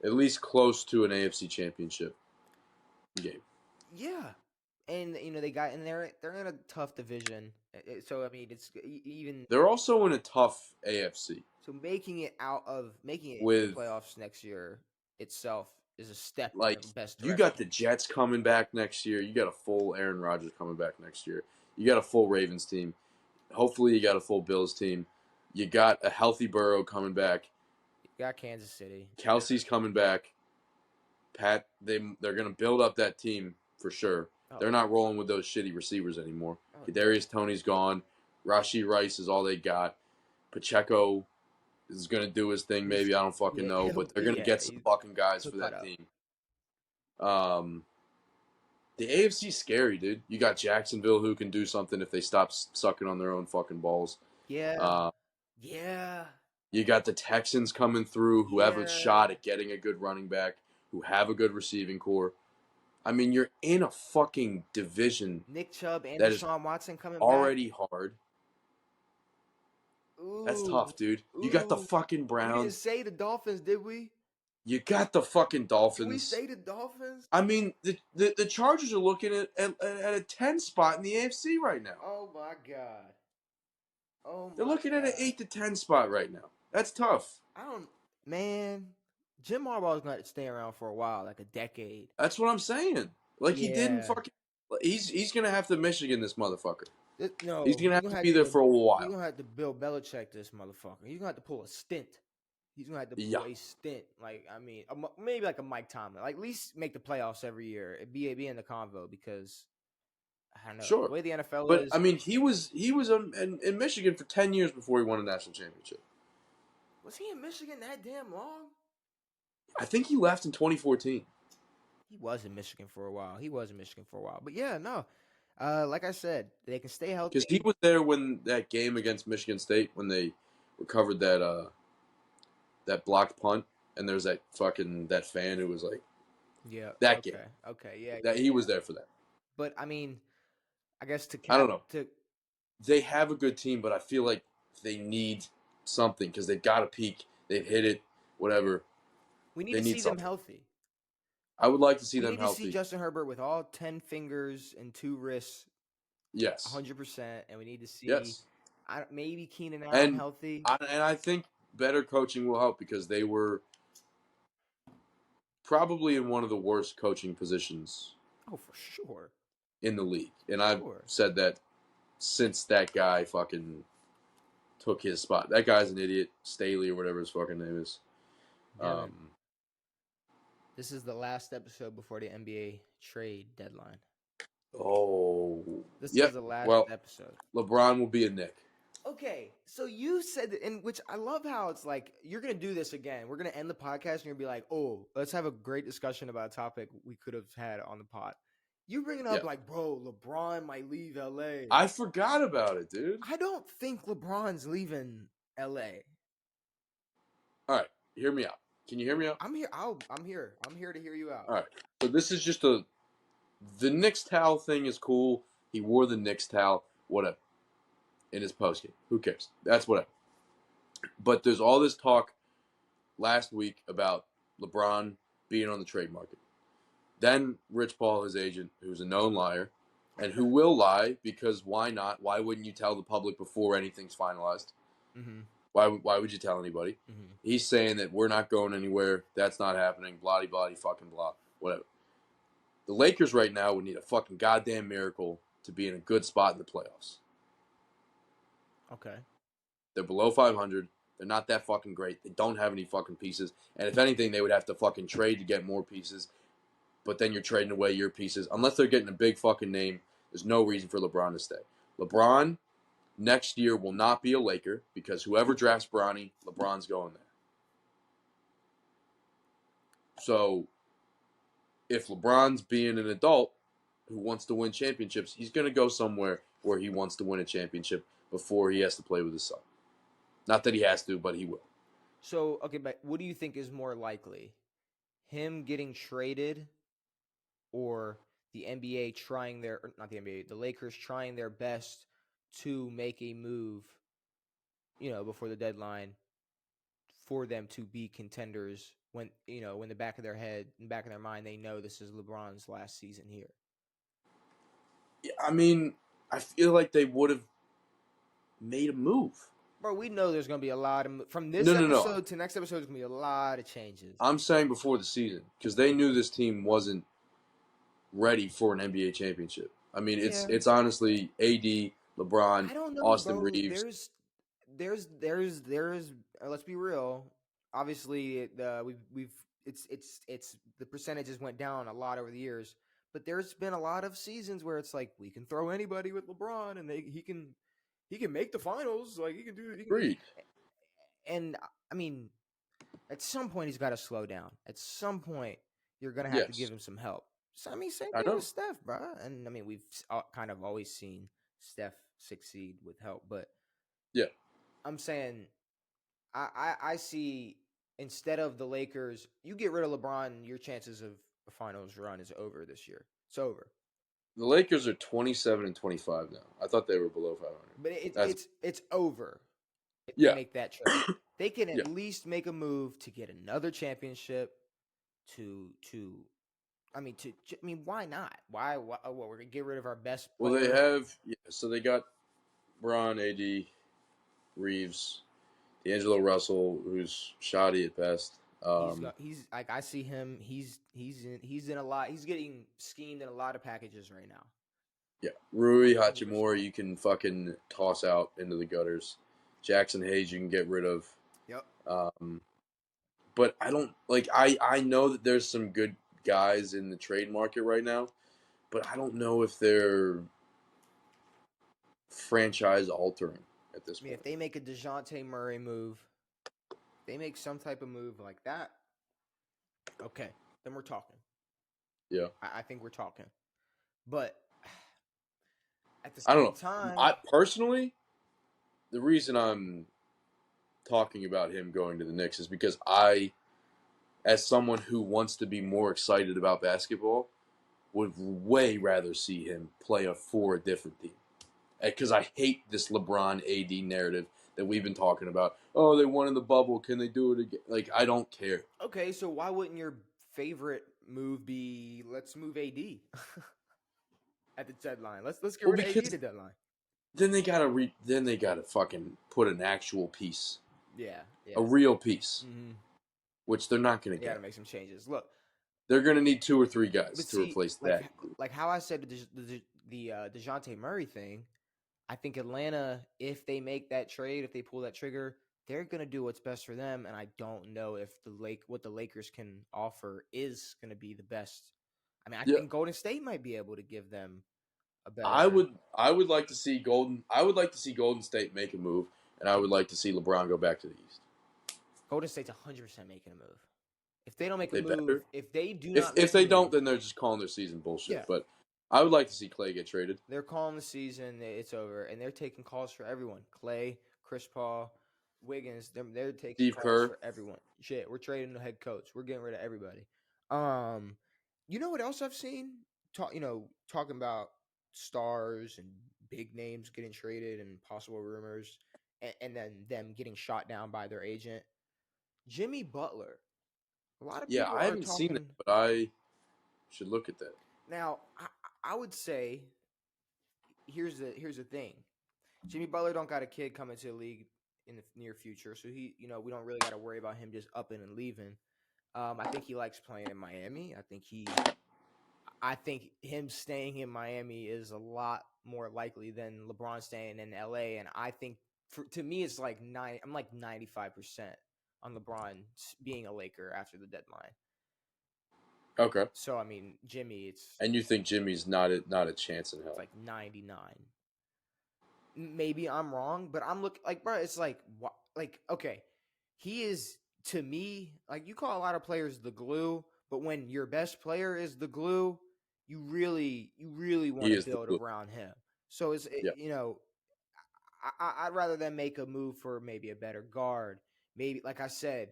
at least close to an AFC championship game. Yeah. And they're in a tough division. So I mean, it's even they're also in a tough AFC. So making it into the playoffs next year itself is a step in the best direction. You got the Jets coming back next year. You got a full Aaron Rodgers coming back next year. You got a full Ravens team. Hopefully, you got a full Bills team. You got a healthy Burrow coming back. You got Kansas City. Kelsey's coming back. They're going to build up that team for sure. They're not rolling with those shitty receivers anymore. Oh, Kadarius Toney's gone. Rashee Rice is all they got. Pacheco is going to do his thing. Maybe I don't fucking know, but they're going to get some fucking guys for that team. The AFC's scary, dude. You got Jacksonville who can do something if they stop sucking on their own fucking balls. Yeah. You got the Texans coming through who have a shot at getting a good running back, who have a good receiving core. I mean, you're in a fucking division. Nick Chubb and that Deshaun Watson coming already back. hard. Ooh, That's tough, dude. You got the fucking Browns. We didn't say the Dolphins, did we? You got the fucking Dolphins. Did we say the Dolphins? I mean, the Chargers are looking at a 10 spot in the AFC right now. Oh my god. They're looking at an 8 to 10 spot right now. That's tough. Man, Jim Harbaugh is going to stay around for a while, like a decade. That's what I'm saying. Like he didn't fucking. He's gonna have to Michigan this motherfucker. No, he's gonna have to be there for a while. He's gonna have to Bill Belichick this motherfucker. He's gonna have to pull a stint. He's gonna have to pull a stint. Like I mean, maybe like a Mike Tomlin. Like at least make the playoffs every year. Be in the convo because I don't know. Sure. The way the NFL but is. I mean, he was in Michigan for 10 years before he won a national championship. Was he in Michigan that damn long? I think he left in 2014. He was in Michigan for a while. But yeah, no. Like I said, they can stay healthy. Because he was there when that game against Michigan State when they recovered that blocked punt, and there's that fan who was like, that game. Okay, yeah. That he was there for that. But I mean, I guess I don't know. They have a good team, but I feel like they need something because they've got a peak. They've hit it, whatever. We need to see them healthy. I would like to see them healthy. We need to see Justin Herbert with all 10 fingers and 2 wrists. Yes. 100%. And we need to see maybe Keenan Allen healthy. And I think better coaching will help because they were probably in one of the worst coaching positions. Oh, for sure. In the league. And I've said that since that guy fucking took his spot. That guy's an idiot. Staley or whatever his fucking name is. This is the last episode before the NBA trade deadline. Oh. This is the last episode. LeBron will be a Knick. Okay, so you said that, in which I love how it's like, you're going to do this again. We're going to end the podcast and you're going to be like, oh, let's have a great discussion about a topic we could have had on the pod. You bring it up like, bro, LeBron might leave LA. I forgot about it, dude. I don't think LeBron's leaving LA. All right, hear me out. Can you hear me out? I'm here. I'm here. I'm here to hear you out. All right. So this is just the Knicks towel thing is cool. He wore the Knicks towel, whatever, in his postgame. Who cares? That's whatever. But there's all this talk last week about LeBron being on the trade market. Then Rich Paul, his agent, who's a known liar, and who will lie because why not? Why wouldn't you tell the public before anything's finalized? Mm-hmm. Why would you tell anybody? Mm-hmm. He's saying that we're not going anywhere. That's not happening. Blah, blah, fucking blah. Whatever. The Lakers right now would need a fucking goddamn miracle to be in a good spot in the playoffs. Okay. They're below 500. They're not that fucking great. They don't have any fucking pieces. And if anything, they would have to fucking trade to get more pieces. But then you're trading away your pieces. Unless they're getting a big fucking name, there's no reason for LeBron to stay. LeBron next year will not be a Laker because whoever drafts Bronny, LeBron's going there. So if LeBron's being an adult who wants to win championships, he's going to go somewhere where he wants to win a championship before he has to play with his son. Not that he has to, but he will. So, okay, but what do you think is more likely? Him getting traded or the NBA trying the Lakers trying their best to make a move, before the deadline for them to be contenders when, in the back of their head, in the back of their mind, they know this is LeBron's last season here? Yeah, I mean, I feel like they would have made a move. Bro, we know there's going to be a lot of... From this episode to next episode, there's going to be a lot of changes. I'm saying before the season, because they knew this team wasn't ready for an NBA championship. I mean, it's honestly AD, LeBron, I don't know, Austin bro. Reeves. There's let's be real. Obviously, it's the percentages went down a lot over the years, But there's been a lot of seasons where it's like we can throw anybody with LeBron, and he can make the finals. Like he can do. Agreed. And I mean, at some point he's got to slow down. At some point, you're gonna have to give Yes, him some help. So I mean, same I thing with know. Steph, bro. And I mean, we've kind of always seen Steph succeed with help, but Yeah, I'm saying I see instead of the Lakers, you get rid of LeBron, your chances of a finals run is over this year. It's over. the Lakers are 27 and 25 now. I thought they were below 500. But it's That's it's it's over if they yeah, make that trade. They can yeah. at least make a move to get another championship. To I mean, why not? Why what, we're gonna get rid of our best Well, they player? have So they got Braun, AD, Reeves, D'Angelo Russell, who's shoddy at best. He's like I see him. He's in a lot. He's getting schemed in a lot of packages right now. Yeah, Rui 100%. Hachimura, you can fucking toss out into the gutters. Jackson Hayes, you can get rid of. Yep. But I don't like. I know that there's some good guys in the trade market right now, but I don't know if they're franchise altering at this I mean, point. if they make a DeJounte Murray move, they make some type of move like that. Okay, then we're talking. Yeah, I think we're talking. But at the I don't same know. time, I personally, the reason I'm talking about him going to the Knicks is because as someone who wants to be more excited about basketball, would way rather see him play for a different team. Because I hate this LeBron AD narrative that we've been talking about. Oh, they won in the bubble. Can they do it again? Like, I don't care. okay, so why wouldn't your favorite move be let's move AD at the deadline? Let's get Well, rid of AD at because the deadline. then they gotta fucking put an actual piece, Yeah, a yeah. real piece, Mm-hmm. which they're not gonna They got to get. make some changes. Look, They're gonna need 2 or 3 guys but to see, replace like that group. like how I said the Dejounte Murray thing, I think Atlanta, if they make that trade, if they pull that trigger, they're gonna do what's best for them. And I don't know if what the Lakers can offer is gonna be the best. I mean, I Yeah, think Golden State might be able to give them a I better. would I would like to see Golden State make a move, and I would like to see LeBron go back to the East. Golden State's 100% making a move. If they don't make a They move, better. if they do If not if make a they don't, move, then they're just calling their season bullshit. yeah, But I would like to see Clay get traded. they're calling the season. It's over, and they're taking calls for everyone. Clay, Chris Paul, Wiggins. They're taking Steve calls Kerr. for everyone. Shit, we're trading the head coach. We're getting rid of everybody. Um, you know what else I've seen? Talking about stars and big names getting traded and possible rumors, and then them getting shot down by their agent. Jimmy Butler. A lot of Yeah, people I are haven't seen it, talking but I should look at that. now. I would say here's the thing. Jimmy Butler don't got a kid coming to the league in the near future, so we don't really got to worry about him just upping and leaving. I think he likes playing in Miami. I think him staying in Miami is a lot more likely than LeBron staying in LA. And I think to me, it's like I'm like 95% on LeBron being a Laker after the deadline. Okay. So I mean, Jimmy, it's And you think Jimmy's not a chance in it's hell? like 99. Maybe I'm wrong, but I'm looking like, bro, it's like what, like okay, he is to me like you call a lot of players the glue, but when your best player is the glue, you really want He to is the build glue. around him. So Yeah. I'd rather than make a move for maybe a better guard. Maybe like I said,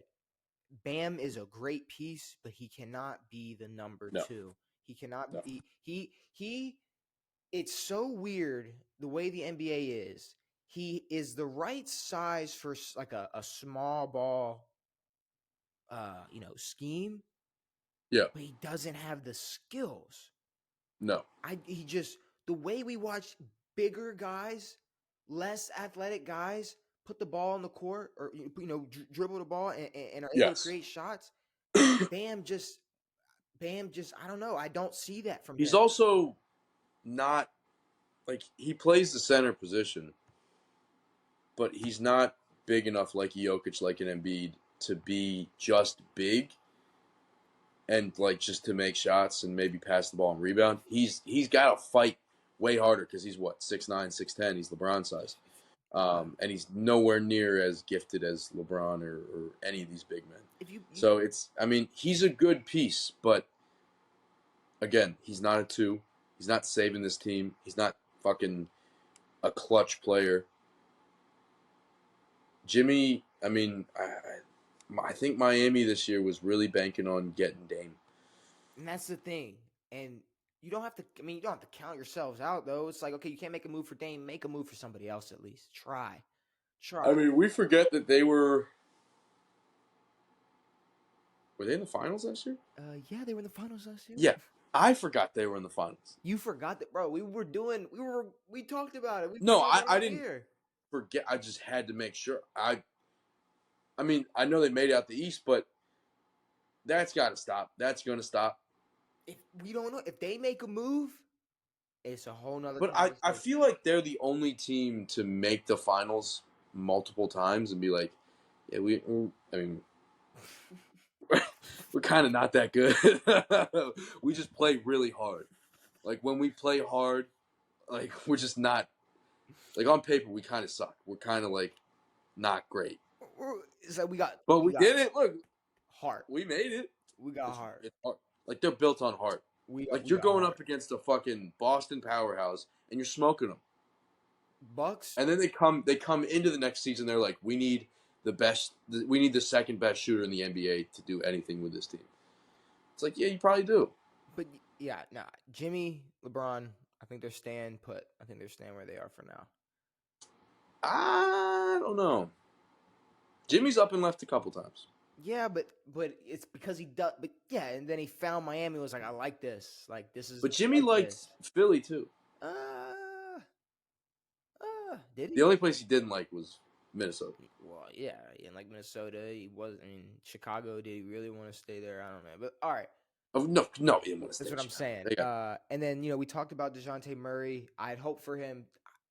Bam is a great piece, but he cannot be the number No. two. He cannot. No. He it's so weird the way the NBA is. He is the right size for like a small ball, scheme, Yeah. but he doesn't have the skills. No. He just the way we watch bigger guys, less athletic guys put the ball in the court or dribble the ball and are able to Yes. create shots. Bam just I don't know. I don't see that from He's him. also not like he plays the center position, but he's not big enough like Jokic, like an Embiid, to be just big and like just to make shots and maybe pass the ball and rebound. He's got to fight way harder because he's what 6'9", 6'10". He's LeBron size, and he's nowhere near as gifted as LeBron or any of these big men. So he's a good piece, but again, he's not a 2. He's not saving this team. He's not fucking a clutch player. Jimmy, I think Miami this year was really banking on getting Dame. And that's the thing. And you don't have to. You don't have to count yourselves out though. It's like, okay, you can't make a move for Dame. Make a move for somebody else at least. Try. We forget that they were. Were they in the finals last year? Yeah, they were in the finals last year. Yeah, I forgot they were in the finals. You forgot that, bro. We talked about it. I didn't forget. I just had to make sure. I know they made it out the East, but that's got to stop. That's going to stop. If we don't know if they make a move, it's a whole nother. But I feel like they're the only team to make the finals multiple times and be like, yeah, we're kind of not that good. We just play really hard. Like when we play hard, like we're just not. Like on paper, we kind of suck. We're kind of like not great. So we did it. Look, heart. We made it. We got heart. It's hard. Like they're built on heart. You're going up against a fucking Boston powerhouse and you're smoking them. Bucks. And then they come into the next season. They're like, we need the second best shooter in the NBA to do anything with this team. It's like, yeah, you probably do. But yeah, nah. Jimmy, LeBron, I think they're staying put. I think they're staying where they are for now. I don't know. Jimmy's up and left a couple times. Yeah, but it's because he does. But yeah, and then he found Miami. Was like, I like this. Like this is. But Jimmy liked Philly too. Did he? The only place he didn't like was Minnesota. Well, yeah, and like Minnesota, he was. Chicago. Did he really want to stay there? I don't know. But all right. Oh no, he didn't want to stay. That's what I'm saying. And then we talked about DeJounte Murray. I'd hope for him,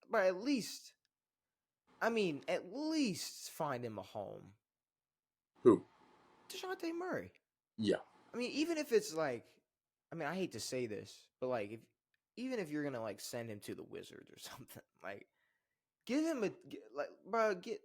but at least find him a home. Who? DeJounte Murray. Yeah. Even if it's like, I hate to say this, but like, even if you're gonna like send him to the Wizards or something, like, give him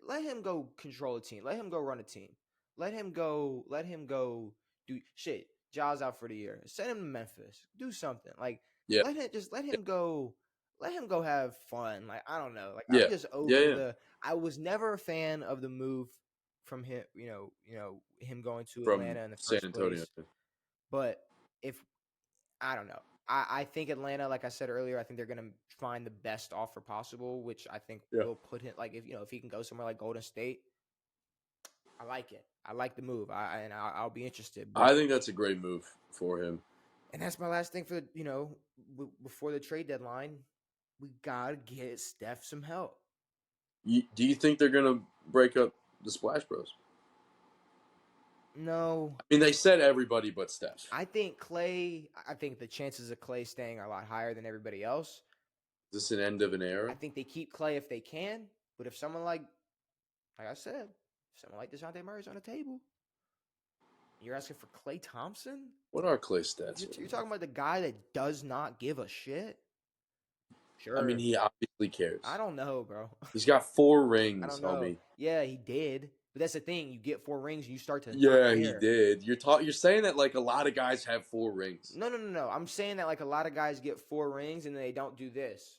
let him go control a team. Let him go run a team. Let him go do shit. Jaws out for the year. Send him to Memphis. Do something. Like, yeah. Let him go. Let him go have fun. Like, I don't know. Like, yeah. I'm just over I was never a fan of the move from him. Him going to Atlanta in the first San Antonio. place. But I don't know. I think Atlanta, like I said earlier, I think they're gonna find the best offer possible, which I think will put him like if he can go somewhere like Golden State. I like it. I like the move. I'll be interested. I think that's a great move for him. And that's my last thing for before the trade deadline. We gotta get Steph some help. Do you think they're gonna break up the Splash Bros? No. They said everybody but Steph. I think Clay. I think the chances of Clay staying are a lot higher than everybody else. Is this an end of an era? I think they keep Clay if they can, but if someone like I said, someone like DeJounte Murray's on the table, you're asking for Klay Thompson? What are Clay stats? You're talking about the guy that does not give a shit? Sure. He obviously cares. I don't know, bro. He's got 4 rings, I don't know. homie. Yeah, he did. But that's the thing. You get 4 rings and you start to Yeah, he did. You're saying that like a lot of guys have 4 rings. No. I'm saying that like a lot of guys get 4 rings and they don't do this.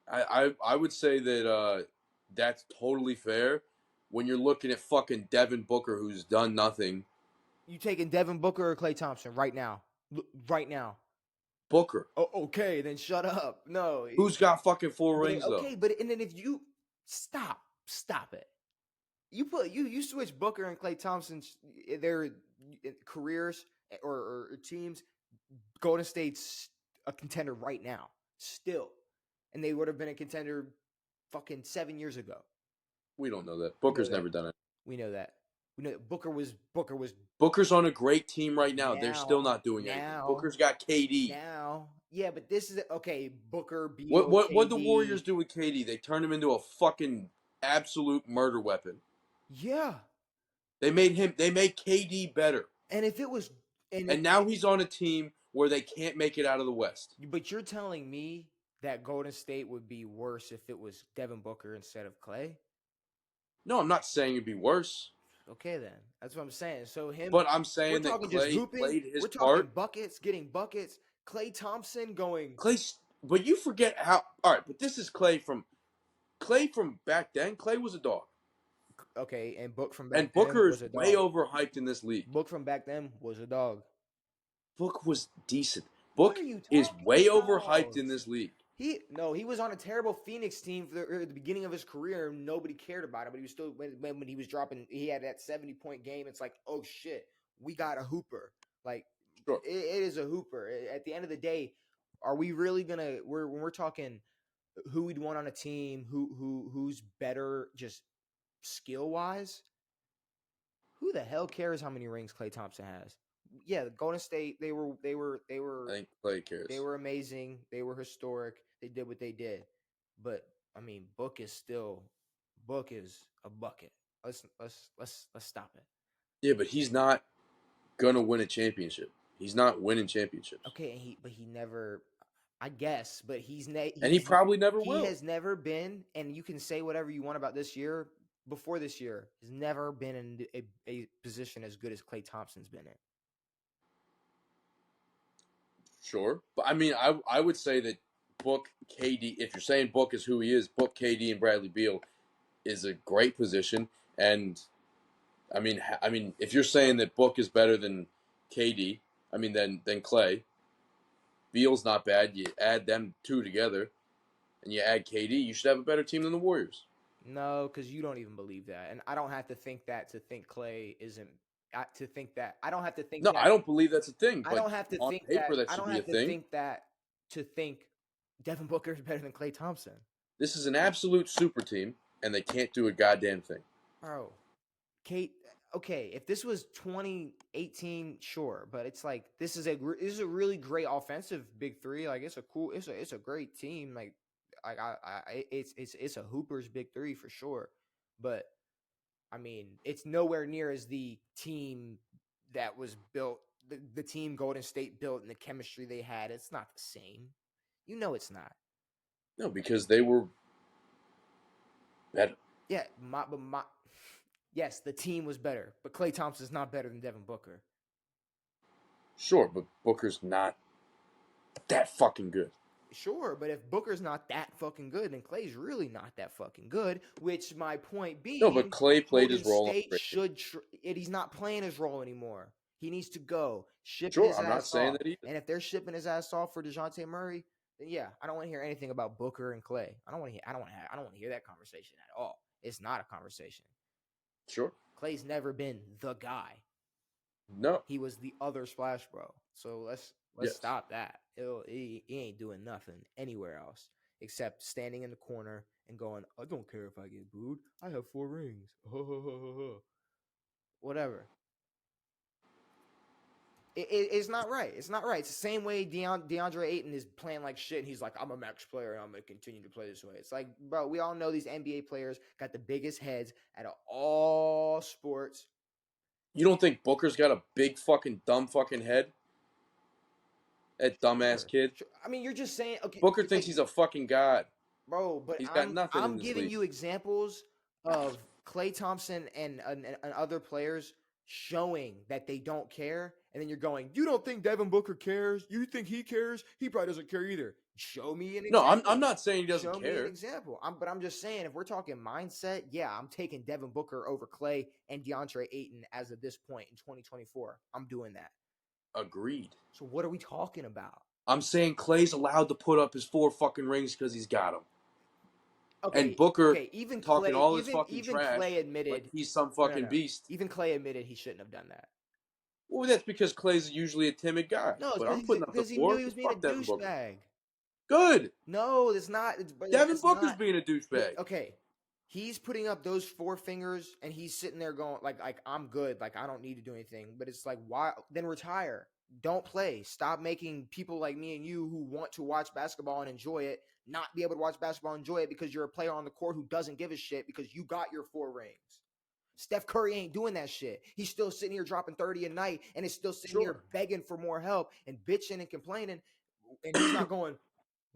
I would say that that's totally fair when you're looking at fucking Devin Booker, who's done nothing. You taking Devin Booker or Klay Thompson right now? Right now. Booker. Oh, okay, then shut up. No. Who's got fucking 4 rings though? Okay, but and then if you stop it. You switch Booker and Klay Thompson's their careers or teams. Golden State's a contender right now, still, and they would have been a contender fucking 7 years ago. We don't know that. Booker's never done it. We know that. We know that Booker was. Booker's on a great team right now. They're still not doing anything. Booker's got KD now. Yeah, but this is okay. Booker. What the Warriors do with KD? They turn him into a fucking absolute murder weapon. Yeah. They made KD better. And if it was, And now he's on a team where they can't make it out of the West. But you're telling me that Golden State would be worse if it was Devin Booker instead of Clay? No, I'm not saying it'd be worse. Okay, then. That's what I'm saying. So But I'm we're saying that talking just Clay hooping. played his We're talking part. buckets, getting buckets. Clay Thompson going. But you forget how. All right, but this is Clay from back then. Clay was a dog. Okay, and Book from back And then Booker was is a way dog. overhyped in this league. Book from back then was a dog. Book was decent. What Book are you is talking way overhyped about? in this league. He was on a terrible Phoenix team at the beginning of his career. Nobody cared about him, but he was still when he was dropping. He had that 70-point game. It's like, oh shit, we got a hooper. Like Sure. it is a hooper. At the end of the day, are we really gonna? When we're talking who we'd want on a team, who's better just skill wise? Who the hell cares how many rings Klay Thompson has? Yeah, Golden State. They were. I think Clay cares. They were amazing. They were historic. They did what they did. But I mean, Book is a bucket. Let's stop it. Yeah, but he's not gonna win a championship. He's not winning championships. Okay, he never. I guess, but and he probably never will. He has never been, and you can say whatever you want about this year. Before this year, has never been in a position as good as Klay Thompson's been in. Sure, but I mean, I would say that Book, KD. If you're saying Book is who he is, Book, KD, and Bradley Beal is a great position. And I mean, if you're saying that Book is better than KD, I mean, than Clay, Beal's not bad. You add them two together, and you add KD, you should have a better team than the Warriors. No, because you don't even believe that, and I don't have to think that to think Clay isn't. To think that I don't have to think. No, that, I don't believe that's a thing. I don't have to on think paper, that. that I should don't be have a to thing. think that to think Devin Booker is better than Klay Thompson. This is an absolute super team, and they can't do a goddamn thing. Bro, Kate. Okay, if this was 2018, sure, but it's like this is a really great offensive big three. Like it's a great team. Like it's a Hooper's big three for sure, but I mean it's nowhere near as the team that was built. The team Golden State built and the chemistry they had. It's not the same. You know it's not. No, because they were better. Yeah, yes, the team was better, but Klay Thompson's not better than Devin Booker. Sure, but Booker's not that fucking good. Sure, but if Booker's not that fucking good, then Klay's really not that fucking good. Which my point being, no, but Clay played Golden his role. State he's not playing his role anymore. He needs to go Sure, his I'm not saying off. that either. And if they're shipping his ass off for DeJounte Murray, then yeah, I don't want to hear anything about Booker and Clay. I don't want to hear that conversation at all. It's not a conversation. Sure. Clay's never been the guy. No. He was the other Splash Bro. So let's stop that. He ain't doing nothing anywhere else except standing in the corner and going, I don't care if I get booed. I have 4 rings. Whatever. It's not right. It's not right. It's the same way DeAndre Ayton is playing like shit. And he's like, I'm a max player and I'm going to continue to play this way. It's like, bro, we all know these NBA players got the biggest heads out of all sports. You don't think Booker's got a big fucking dumb fucking head? That dumbass kid. Sure. I mean, you're just saying. Okay, Booker thinks he's a fucking god, bro. But he's got nothing. I'm giving you examples of Klay Thompson and other players showing that they don't care, and then you're going, you don't think Devin Booker cares? You think he cares? He probably doesn't care either. Show me an example. No, I'm not saying he doesn't care. Show me an example. But I'm just saying, if we're talking mindset, yeah, I'm taking Devin Booker over Klay and DeAndre Ayton as of this point in 2024. I'm doing that. Agreed. So what are we talking about? I'm saying Klay's allowed to put up his 4 fucking rings because he's got them. Okay, and Booker even talking Klay, all his fucking trash. Klay admitted like he's some fucking beast. Even Klay admitted he shouldn't have done that. Well, that's because Klay's usually a timid guy. No, but I'm putting up the 4 because he knew he was being a douchebag. Good. No, it's not. Devin Booker's being a douchebag. Okay, he's putting up those 4 fingers and he's sitting there going like I'm good. Like I don't need to do anything. But it's like, why? Then retire. Don't play. Stop making people like me and you who want to watch basketball and enjoy it not be able to watch basketball and enjoy it because you're a player on the court who doesn't give a shit because you got your 4 rings. Steph Curry ain't doing that shit. He's still sitting here dropping 30 a night and is still sitting here begging for more help and bitching and complaining. And he's not going,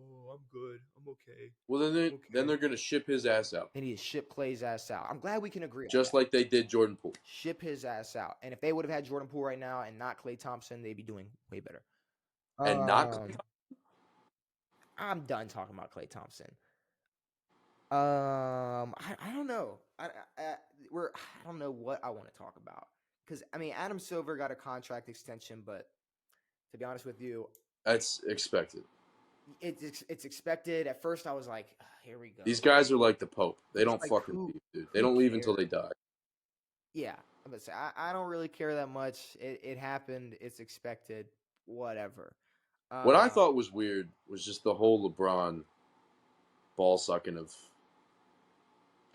oh, I'm good. I'm okay. Well, then they're gonna ship his ass out. They need to ship Clay's ass out. I'm glad we can agree on Just that. like they did Jordan Poole. Ship his ass out. And if they would have had Jordan Poole right now and not Klay Thompson, they'd be doing way better. And not. I'm done talking about Klay Thompson. I don't know. I don't know what I want to talk about because I mean Adam Silver got a contract extension, but to be honest with you, that's expected. It's expected. At first, I was like, "Here we go." These guys are like the Pope. They don't like, fucking leave, dude. They don't leave until they die. Yeah, I'm gonna say I don't really care that much. It happened. It's expected. Whatever. What I thought was weird was just the whole LeBron ball sucking of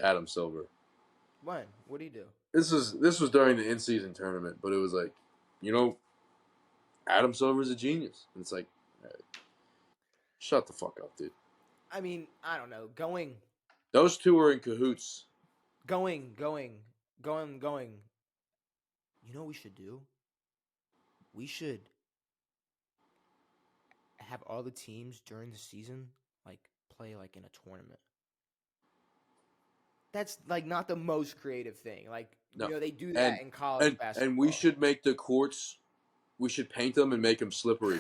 Adam Silver. When? What did he do? This was during the in-season tournament, but it was like, Adam Silver's a genius. And it's like, shut the fuck up, dude. I mean, I don't know. Those two were in cahoots. Going. You know what we should do? We should have all the teams during the season play in a tournament. That's not the most creative thing. No. They do that in college basketball. And we should make the courts. We should paint them and make them slippery.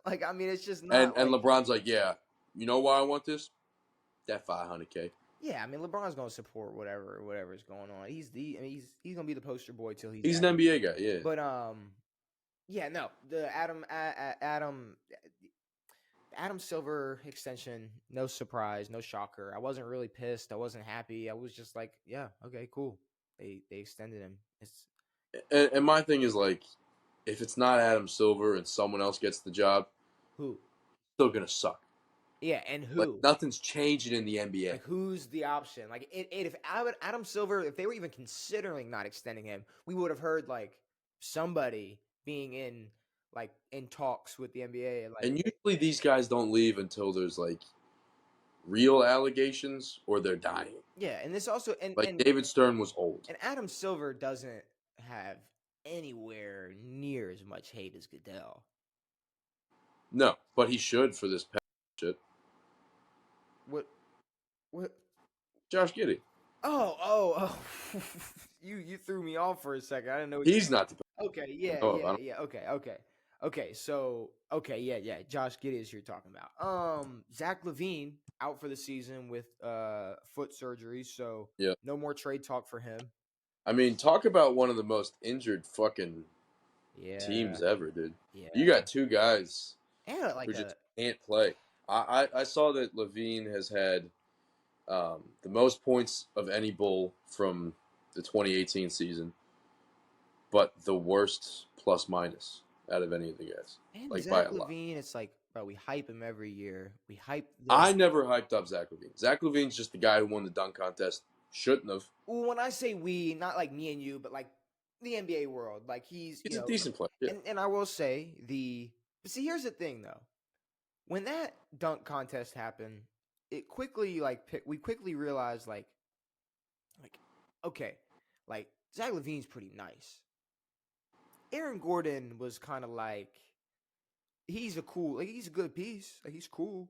I mean, it's just not. And LeBron's like, yeah, you know why I want this? That $500K. Yeah, I mean, LeBron's gonna support whatever's going on. He's gonna be the poster boy till he's. He's an NBA guy, yeah. But yeah, no, the Adam Silver extension, no surprise, no shocker. I wasn't really pissed. I wasn't happy. I was just like, yeah, okay, cool. They extended him. And my thing is if it's not Adam Silver and someone else gets the job, who? Still gonna suck. Yeah, and who? Nothing's changing in the NBA. Who's the option? If Adam Silver, if they were even considering not extending him, we would have heard somebody being in talks with the NBA. And usually these guys don't leave until there's real allegations or they're dying. Yeah, and this also and David Stern was old. And Adam Silver doesn't have anywhere near as much hate as Goodell. No, but he should for this shit. What? Josh Giddey. Oh! You threw me off for a second. I didn't know. He's not the. Okay, yeah. Okay. So, yeah. Josh Giddey is who you're talking about. Zach Lavine out for the season with foot surgery, so no more trade talk for him. I mean, talk about one of the most injured fucking teams ever, dude. Yeah. You got two guys who just can't play. I saw that Lavine has had the most points of any Bull from the 2018 season, but the worst plus-minus out of any of the guys. And Zach Lavine, it's bro, we hype him every year. We hype. I never hyped up Zach Lavine. Zach Lavine's just the guy who won the dunk contest. Shouldn't have. Well, when I say we, not me and you, but the NBA world. He's a decent player. Yeah. And I will say but see, here's the thing though. When that dunk contest happened, it quickly we quickly realized okay, Zach Lavine's pretty nice. Aaron Gordon was kind of he's a cool, he's a good piece, he's cool,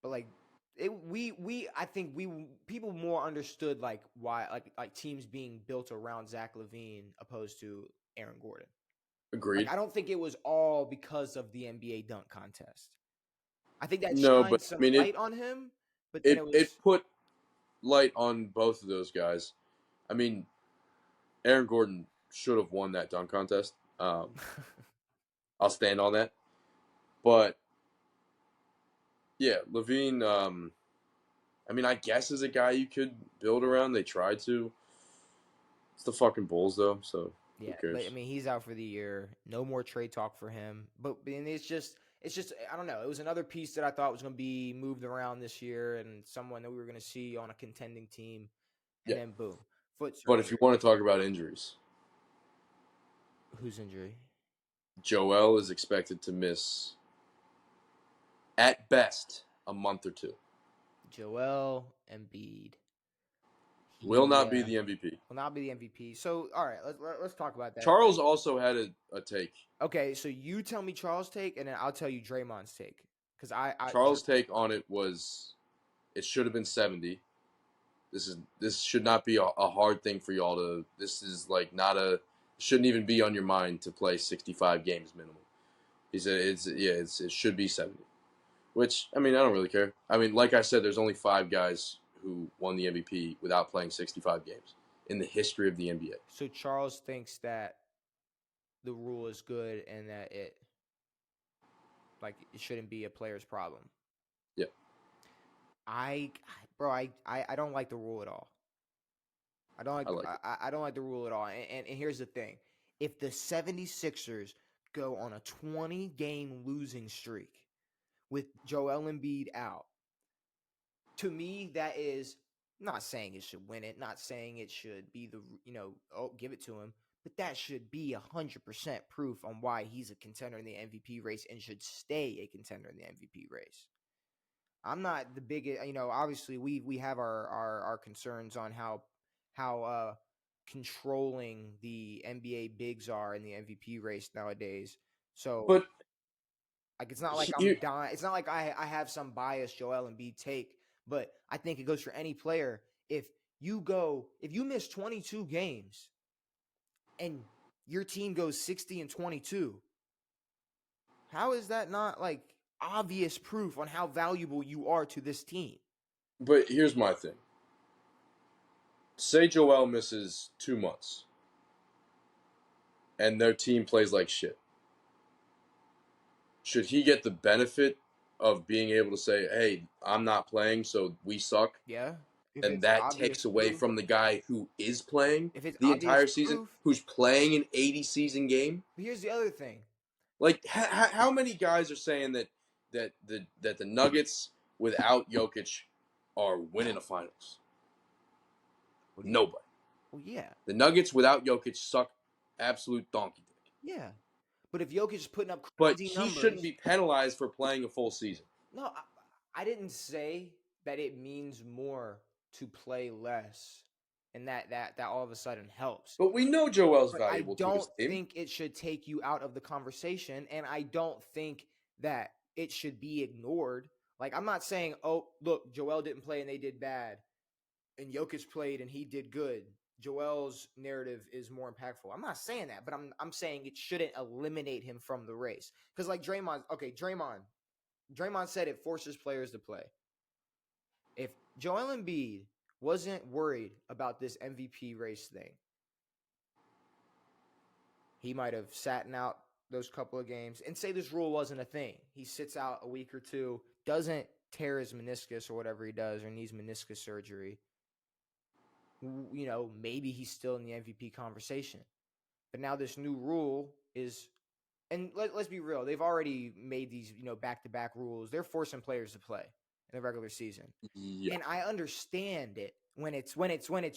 but I think people more understood why teams being built around Zach Lavine opposed to Aaron Gordon. Agreed. I don't think it was all because of the NBA dunk contest. I think that shined some light on him, but then it put light on both of those guys. I mean, Aaron Gordon should have won that dunk contest. I'll stand on that. But yeah, Lavine, I mean, I guess is a guy you could build around. They tried to. It's the fucking Bulls, though, so yeah, who cares? But, I mean, he's out for the year. No more trade talk for him. But it's just I don't know. It was another piece that I thought was going to be moved around this year and someone that we were going to see on a contending team. And then boom, foot surgery. But if you want to talk about injuries. Whose injury? Joel is expected to miss, at best, a month or two. Joel Embiid. Will not be Yeah, the MVP. will not be the MVP. So, all right, let's talk about that. Charles also had a take. Okay, so you tell me Charles' take, and then I'll tell you Draymond's take. Because Charles' take on it was it should have been 70. This should not be a hard thing for y'all to. This is like not a shouldn't even be on your mind to play 65 games minimum. He said it should be 70. Which I mean I don't really care. I mean like I said, there's only 5 guys who won the MVP without playing 65 games in the history of the NBA. So Charles thinks that the rule is good and that it shouldn't be a player's problem. Yeah. I don't like the rule at all. I don't like the rule at all. And here's the thing. If the 76ers go on a 20-game losing streak with Joel Embiid out, to me that is not saying it should win it, not saying it should be give it to him, but that should be 100% proof on why he's a contender in the MVP race and should stay a contender in the MVP race. I'm not the biggest, obviously we have our concerns on how controlling the NBA bigs are in the MVP race nowadays. So But it's not like I'm dying. It's not like I have some biased Joel Embiid take, but I think it goes for any player. If you miss 22 games and your team goes 60-22, how is that not like obvious proof on how valuable you are to this team? But here's my thing. Say Joel misses 2 months and their team plays like shit. Should he get the benefit of being able to say, hey, I'm not playing, so we suck? Yeah. If And it's that obvious takes away proof, from the guy who is playing if it's the obvious entire season, proof, who's playing an 80-season game? but here's the other thing. Like, how many guys are saying that the Nuggets without Jokic are winning the finals? Nobody. Well, yeah. The Nuggets without Jokic suck absolute donkey dick. Yeah. But if Jokic is putting up But crazy he numbers, shouldn't be penalized for playing a full season. No, I didn't say that it means more to play less and that all of a sudden helps. But we know Joel's But I valuable to his don't team. think it should take you out of the conversation, and I don't think that it should be ignored. Like, I'm not saying, oh, look, Joel didn't play and they did bad, and Jokic played and he did good. Joel's narrative is more impactful. I'm not saying that, but I'm saying it shouldn't eliminate him from the race. Because like Draymond said it forces players to play. If Joel Embiid wasn't worried about this MVP race thing, he might have sat out those couple of games and say this rule wasn't a thing. He sits out a week or two, doesn't tear his meniscus or whatever he does, or needs meniscus surgery. Maybe he's still in the MVP conversation. But now this new rule is, and let's be real, they've already made these, back-to-back rules. They're forcing players to play in the regular season. Yeah. And I understand it when it's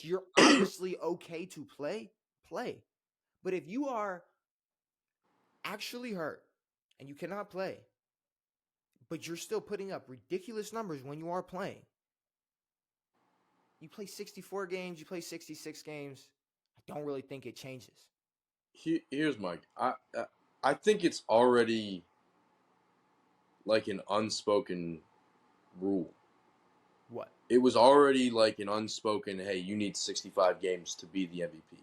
you're obviously okay to play. But if you are actually hurt and you cannot play, but you're still putting up ridiculous numbers when you are playing. You play 64 games, you play 66 games. I don't really think it changes. Here's Mike. I think it's already like an unspoken rule. What? It was already like an unspoken, hey, you need 65 games to be the MVP.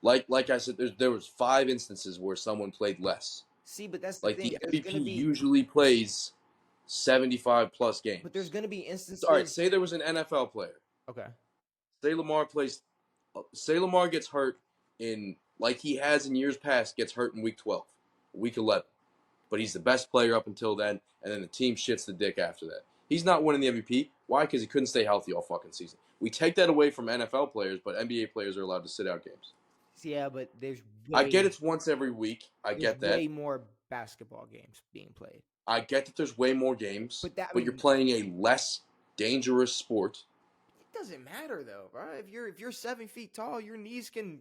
Like I said, there was 5 instances where someone played less. See, but that's the like thing. the MVP usually plays 75 plus games. But there's going to be instances. All right, say there was an NFL player. Okay. Say Lamar gets hurt in, like he has in years past, gets hurt in week 12, week 11. But he's the best player up until then, and then the team shits the dick after that. He's not winning the MVP. Why? Because he couldn't stay healthy all fucking season. We take that away from NFL players, but NBA players are allowed to sit out games. Yeah, but there's I get it's once every week. I get that. Way more basketball games being played. I get that there's way more games, but you're playing a less dangerous sport. It doesn't matter though, right? If you're 7 feet tall, your knees can.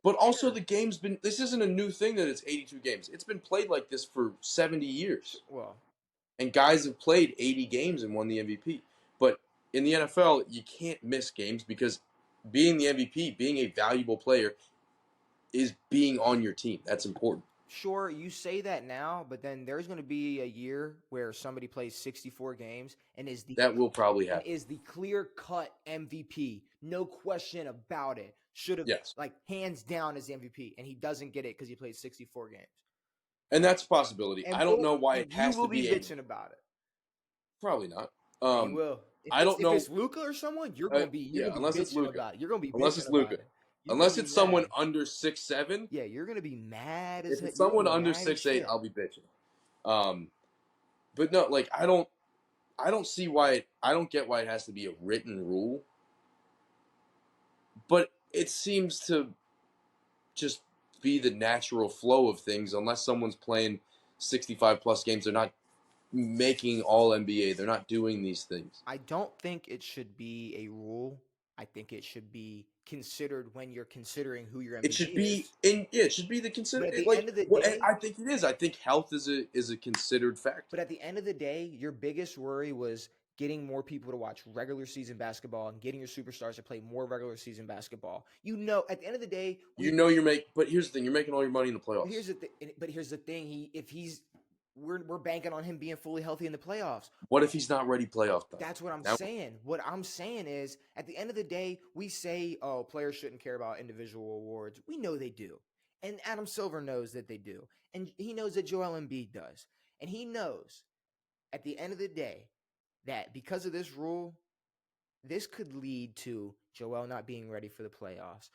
But also the game's been. This isn't a new thing that it's 82 games. It's been played like this for 70 years. Well, and guys have played 80 games and won the MVP. But in the NFL, you can't miss games because being the MVP, being a valuable player, is being on your team. That's important. Sure, you say that now, but then there's going to be a year where somebody plays 64 games and That will probably happen. is the clear cut MVP. No question about it. Should have Yes. like hands down as the MVP, and he doesn't get it because he played 64 games. And that's a possibility. And I don't know why it you has will to be be bitching about it. probably not. Yeah, you will. I don't If know. it's Luca or someone, Yeah, you're gonna be unless it's bitching Luca. about it. You're gonna be Unless bitching it's about Luca. it. You're gonna Unless be it's someone mad. under 6'7". Yeah, you're gonna be mad as If hell. it's You're gonna someone be under mad as 6'8", shit. I'll be bitching. But no, like I don't see why I don't get why it has to be a written rule. But it seems to just be the natural flow of things. Unless someone's playing 65 plus games, they're not making all NBA. They're not doing these things. I don't think it should be a rule. I think it should be considered when you're considering who your It should MVP be is. it should be the consider But at the like end of the what day, I think it is. I think health is a considered factor. but at the end of the day, your biggest worry was getting more people to watch regular season basketball and getting your superstars to play more regular season basketball. You know, at the end of the day, But here's the thing: you're making all your money in the playoffs. But here's the thing: we're banking on him being fully healthy in the playoffs. What if he's not ready playoff time? That's what I'm Now, saying. What I'm saying is, at the end of the day, we say, "Oh, players shouldn't care about individual awards." We know they do, and Adam Silver knows that they do, and he knows that Joel Embiid does, and he knows at the end of the day that because of this rule, this could lead to Joel not being ready for the playoffs,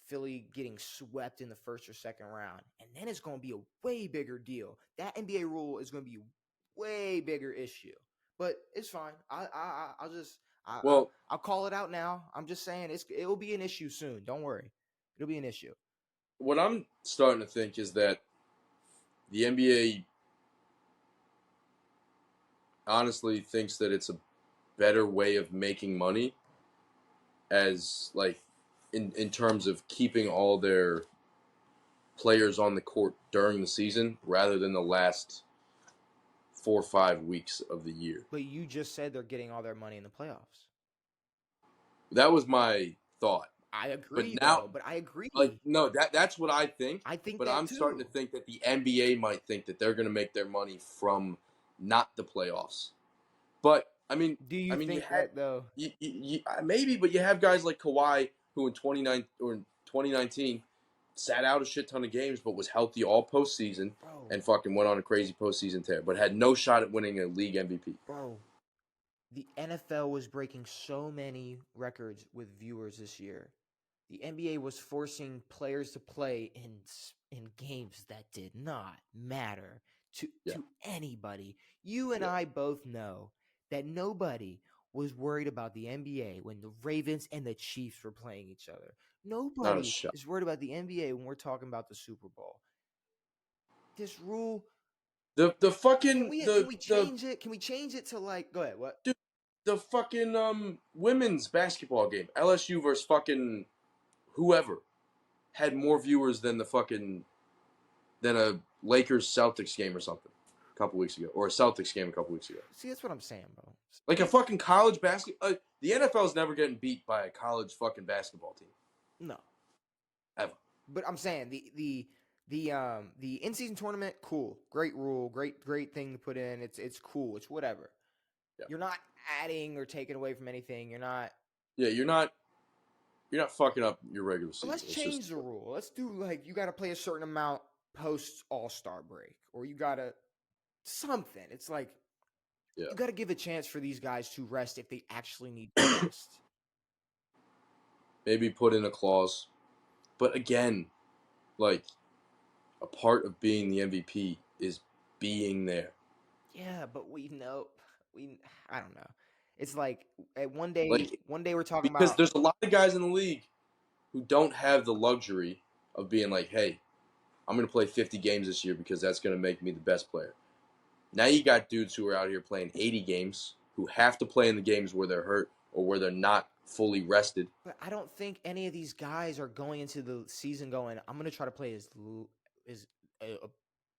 Philly getting swept in the first or second round, and then it's going to be a way bigger deal. That NBA rule is going to be a way bigger issue, but it's fine. I'll just well, I'll call it out now. I'm just saying it will be an issue soon. Don't worry, it'll be an issue. what I'm starting to think is that the NBA honestly thinks that it's a better way of making money, as like in terms of keeping all their players on the court during the season rather than the last 4 or 5 weeks of the year. But you just said they're getting all their money in the playoffs. That was my thought. I But agree, now, though. But I like, agree. no, that's what I think. I think But that I'm starting to too. think that the NBA might think that they're going to make their money from not the playoffs. But Do you you think had that though? maybe, but you have guys like Kawhi who in 2019 sat out a shit ton of games, but was healthy all postseason Bro, and fucking went on a crazy postseason tear, but had no shot at winning a league MVP. bro, the NFL was breaking so many records with viewers this year. The NBA was forcing players to play in games that did not matter Yeah, to anybody. You and yeah, I both know that nobody was worried about the NBA when the Ravens and the Chiefs were playing each other. not a Nobody shot. is worried about the NBA when we're talking about the Super Bowl. This rule, The can fucking we the change it? Can we change it to like go ahead, what? dude, the fucking women's basketball game, LSU versus fucking whoever, had more viewers than the fucking than a Lakers Celtics game or something a couple weeks ago, or a Celtics game a couple weeks ago. See, that's what I'm saying, bro. Like a fucking college basketball. The NFL is never getting beat by a college fucking basketball team No. ever. But I'm saying the in season tournament, cool, great rule, great thing to put in. It's cool, it's whatever. Yeah, You're not adding or taking away from anything. You're not. yeah. You're not fucking up your regular But season. let's It's just change the rule. Let's do like you got to play a certain amount post All Star break, or you got to something. It's like yeah. you got to give a chance for these guys to rest if they actually need to rest. Maybe put in a clause, but again, like a part of being the MVP is being there. Yeah, but we know we. I don't know. It's like Like one day we're talking because about. there's a lot of guys in the league who don't have the luxury of being like, hey, I'm going to play 50 games this year because that's going to make me the best player. Now you got dudes who are out here playing 80 games who have to play in the games where they're hurt or where they're not fully rested. But I don't think any of these guys are going into the season going, I'm going to try to play as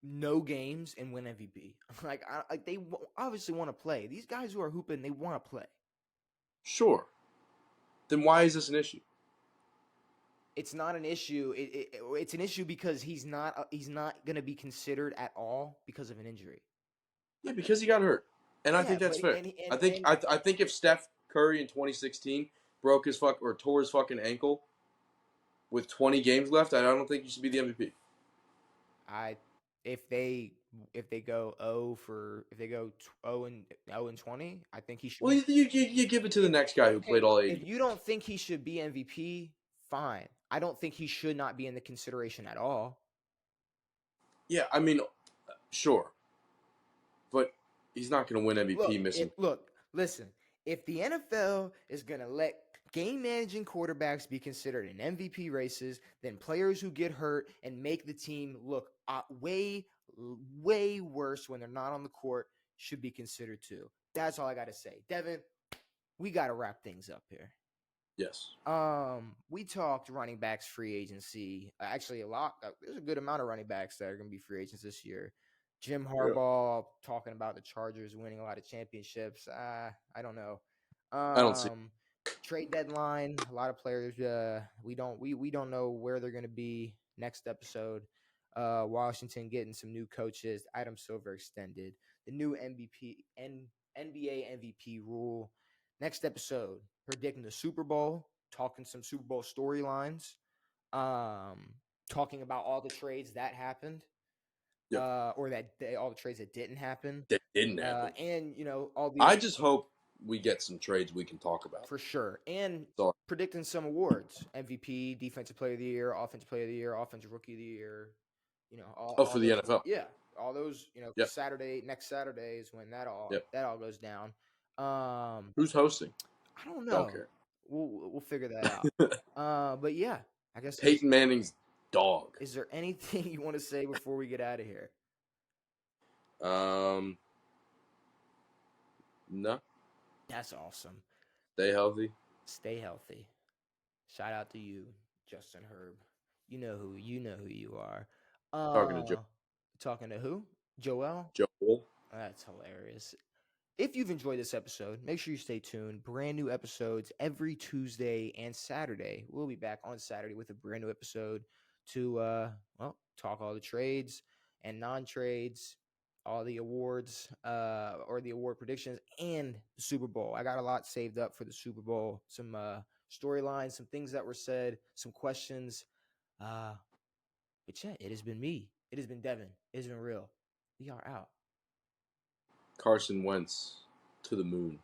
no games and win MVP. Like they obviously want to play. These guys who are hooping, they want to play. Sure. Then why is this an issue? It's not an issue. It's an issue because he's not going to be considered at all because of an injury. Yeah, because he got hurt, and I Yeah, think that's but fair. I think if Steph Curry in 2016 broke his or tore his fucking ankle with 20 games left, I don't think he should be the MVP. I if they if they go 0 for if they go 0 and 20, I think he should Well, be. you give it to the next guy who Okay, played all 80 if games. you don't think he should be MVP, fine. I don't think he should not be in the consideration at all. Yeah, I mean, sure, but he's not going to win MVP missing. Listen. If the NFL is gonna let game managing quarterbacks be considered in MVP races, then players who get hurt and make the team look way worse when they're not on the court should be considered too. That's all I got to say. Devin, we got to wrap things up here. Yes. We talked running backs free agency. Actually, a lot. There's a good amount of running backs that are going to be free agents this year. Jim Harbaugh talking about the Chargers winning a lot of championships. I don't know. I don't see. Trade deadline. A lot of players. We don't know where they're going to be next episode. Washington getting some new coaches. Adam Silver extended. The new NBA MVP rule. Next episode, predicting the Super Bowl, talking some Super Bowl storylines, talking about all the trades that happened, Yep. or all the trades that didn't happen, That didn't happen. and all the. I just hope we get some trades we can talk about. For sure, and Sorry. predicting some awards: MVP, Defensive Player of the Year, Offensive Player of the Year, Offensive Rookie of the Year. All for the those, NFL. yeah, all those. Yep. Next Saturday is when that all goes down. Who's hosting? I don't know. Don't care. We'll figure that out. But yeah, I guess Peyton Manning's dog. Is there anything you want to say before we get out of here? No. That's awesome. Stay healthy. Stay healthy. Shout out to you, Justin Herb. You know who you are. Talking to Joe. Talking to who? Joel? Joel. That's hilarious. If you've enjoyed this episode, make sure you stay tuned. Brand new episodes every Tuesday and Saturday. We'll be back on Saturday with a brand new episode to talk all the trades and non-trades, all the awards or the award predictions, and the Super Bowl. I got a lot saved up for the Super Bowl. Some storylines, some things that were said, some questions. But yeah, it has been me. It has been Devin. It has been real. We are out. Carson Wentz to the moon.